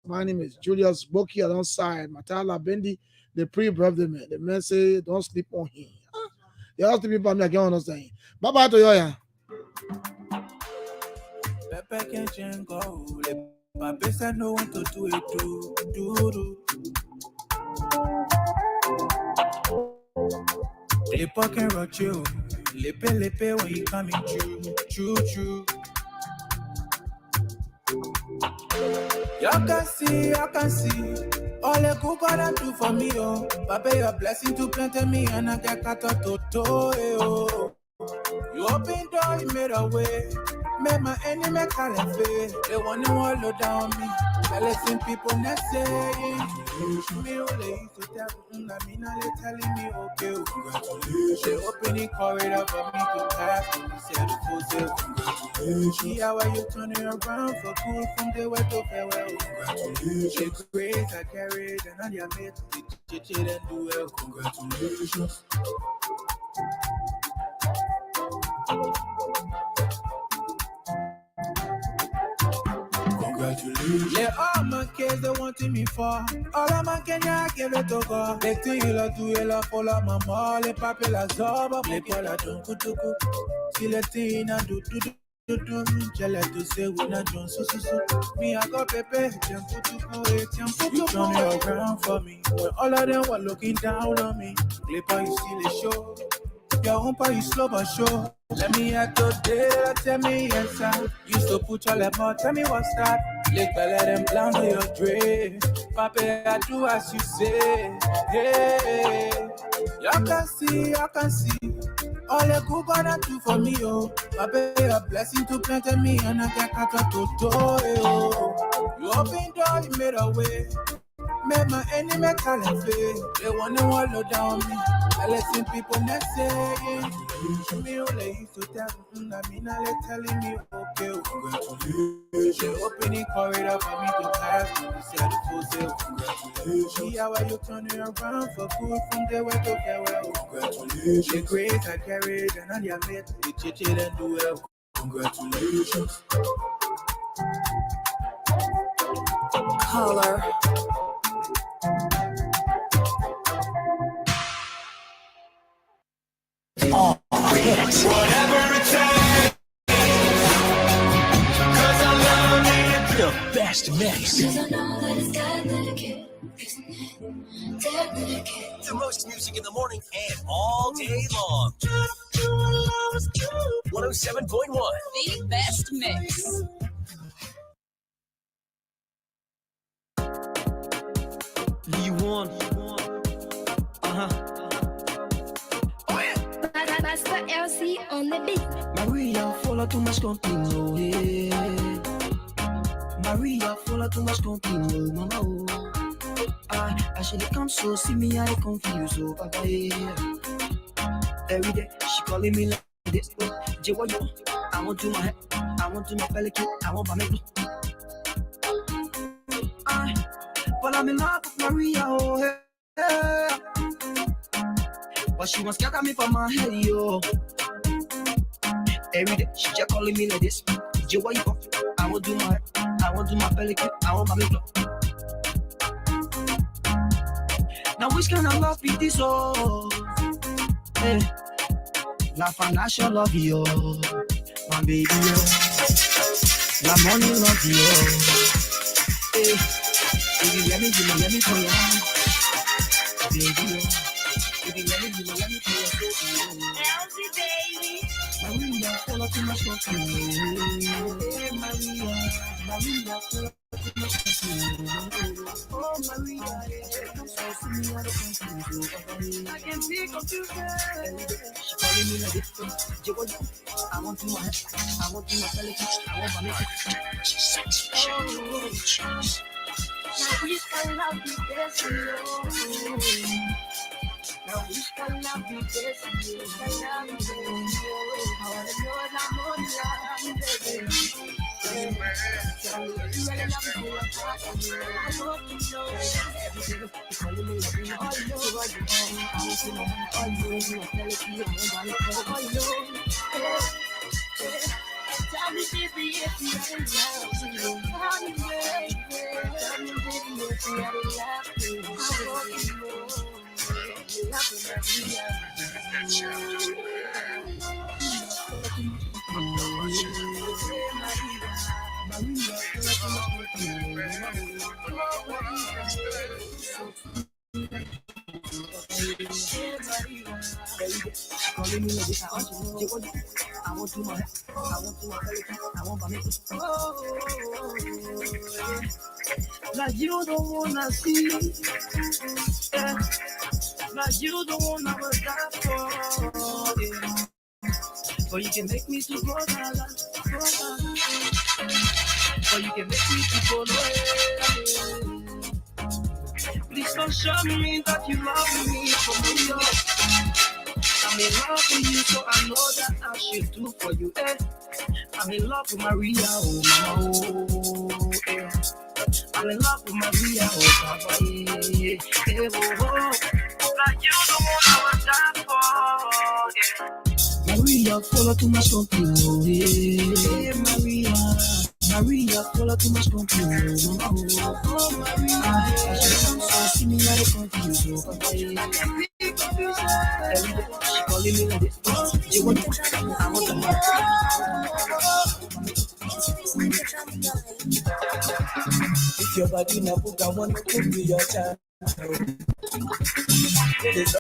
my name is Julius Boki alongside Matala Bendi, the pre-birthday man. The man say, don't sleep on him. You have to be by me, I can't understand. Bye-bye to you, yeah. Pepe can go. Pape said no one to do it. Do. They pocket rock you. Lepe when you coming true. Y'all can see. All the good God do for me, oh. Pape, your blessing to plant me and I get cut out to oh. You opened door, you made a way. Made my enemy call it fair. They want to wallow down me. I listen people not saying. Me only to tell I mean, they telling me okay. Congratulations. They open the corridor for me to pass. They said full self. Congratulations. See how you turning around for cool from the way to farewell. Congratulations. The grace I carried and on your mate. They and do well. Congratulations. Congratulations. Yeah, all my kids they wanting me for. All of my Kenya give it to God. They think you love to you follow my mom. Les papes la zoba. Les kola don kutuku. Si le tina do. Jealous to say we not John so. Me I got Pepe. You turn it around for me. When all of them were looking down on me. Clipper you see the show. Your humper you slow but sure. Let me act today, tell me yes sir. Used to put your left mouth, tell me what's that. Lick let them blind to your dress. Papa, I do as you say. Hey, y'all can see. All the good God do for me, oh. Papa, a blessing to plant me and I get cut out to oh. You opened door, you made a way. Made my enemy call it fair. They want to wallow down me. I listen people not saying. Me only used to tell I mean, they telling me okay. Congratulations. They open the corridor for me to pass. They said full self. Congratulations. See how you turning around for good from the way to farewell. Congratulations. The grace I carried and on your mate. They cheated and do well. Congratulations. Caller. Oh, hits. Whatever it takes. 'Cause I love it. The best mix. The most music in the morning and all day long. 107.1. The best mix. You want. Master LC on the beat. Maria, follow too much company, oh yeah. Maria, follow too much company, oh mama, oh. I should come so see me, I confused, oh papa, yeah. Every day, she calling me like this. Jay, what you want? I want to my head, I want to my belly, I want my make. But I'm in love with Maria, oh, hey. But she wants to get me from my head, yo. Every day, she just calling me like this. DJ, why you up? I want to do my belly kick, I want my big block. Now which kind of love is this, oh? Hey. La financial love, yo. My baby, yo. La money love, yo. Hey. Baby, let me for you. Baby, yo. Baby, let me for you. Elsie, baby. Maria, full of too much company. Hey, Maria, full of too much company. Oh, Maria, don't see me out of company. I can be confused. She calling me like this. I want to my belly, I want my make. Now we can love you this, now we can love you this, I wanna know that money, baby. Tell me you really love me, I want to know everything you calling me like you all know what you want. I want to know all you tell it to you, all you know. Tell me, baby, if you really love me. Tell me, baby, if you really love me. I want to know. You love me, calling me like this, I want to my like you don't wanna see, yeah. Like you don't wanna work that for, yeah. But you can make me to go down, but you can make me to go away. Please don't show me that you love me for me, I'm in love with you, so I know that I should do for you, eh? I'm in love with Maria, oh mama, oh, eh. I'm in love with Maria, oh papa, eh, eh, oh, like you don't wanna work that for, yeah. Maria, follow too much company, oh, eh, Maria, follow too much company, oh, Maria, I see me like a confused, oh, papa, eh. Every day, she calling me like this. You want to I want to if your body na book, I want to give you your chance.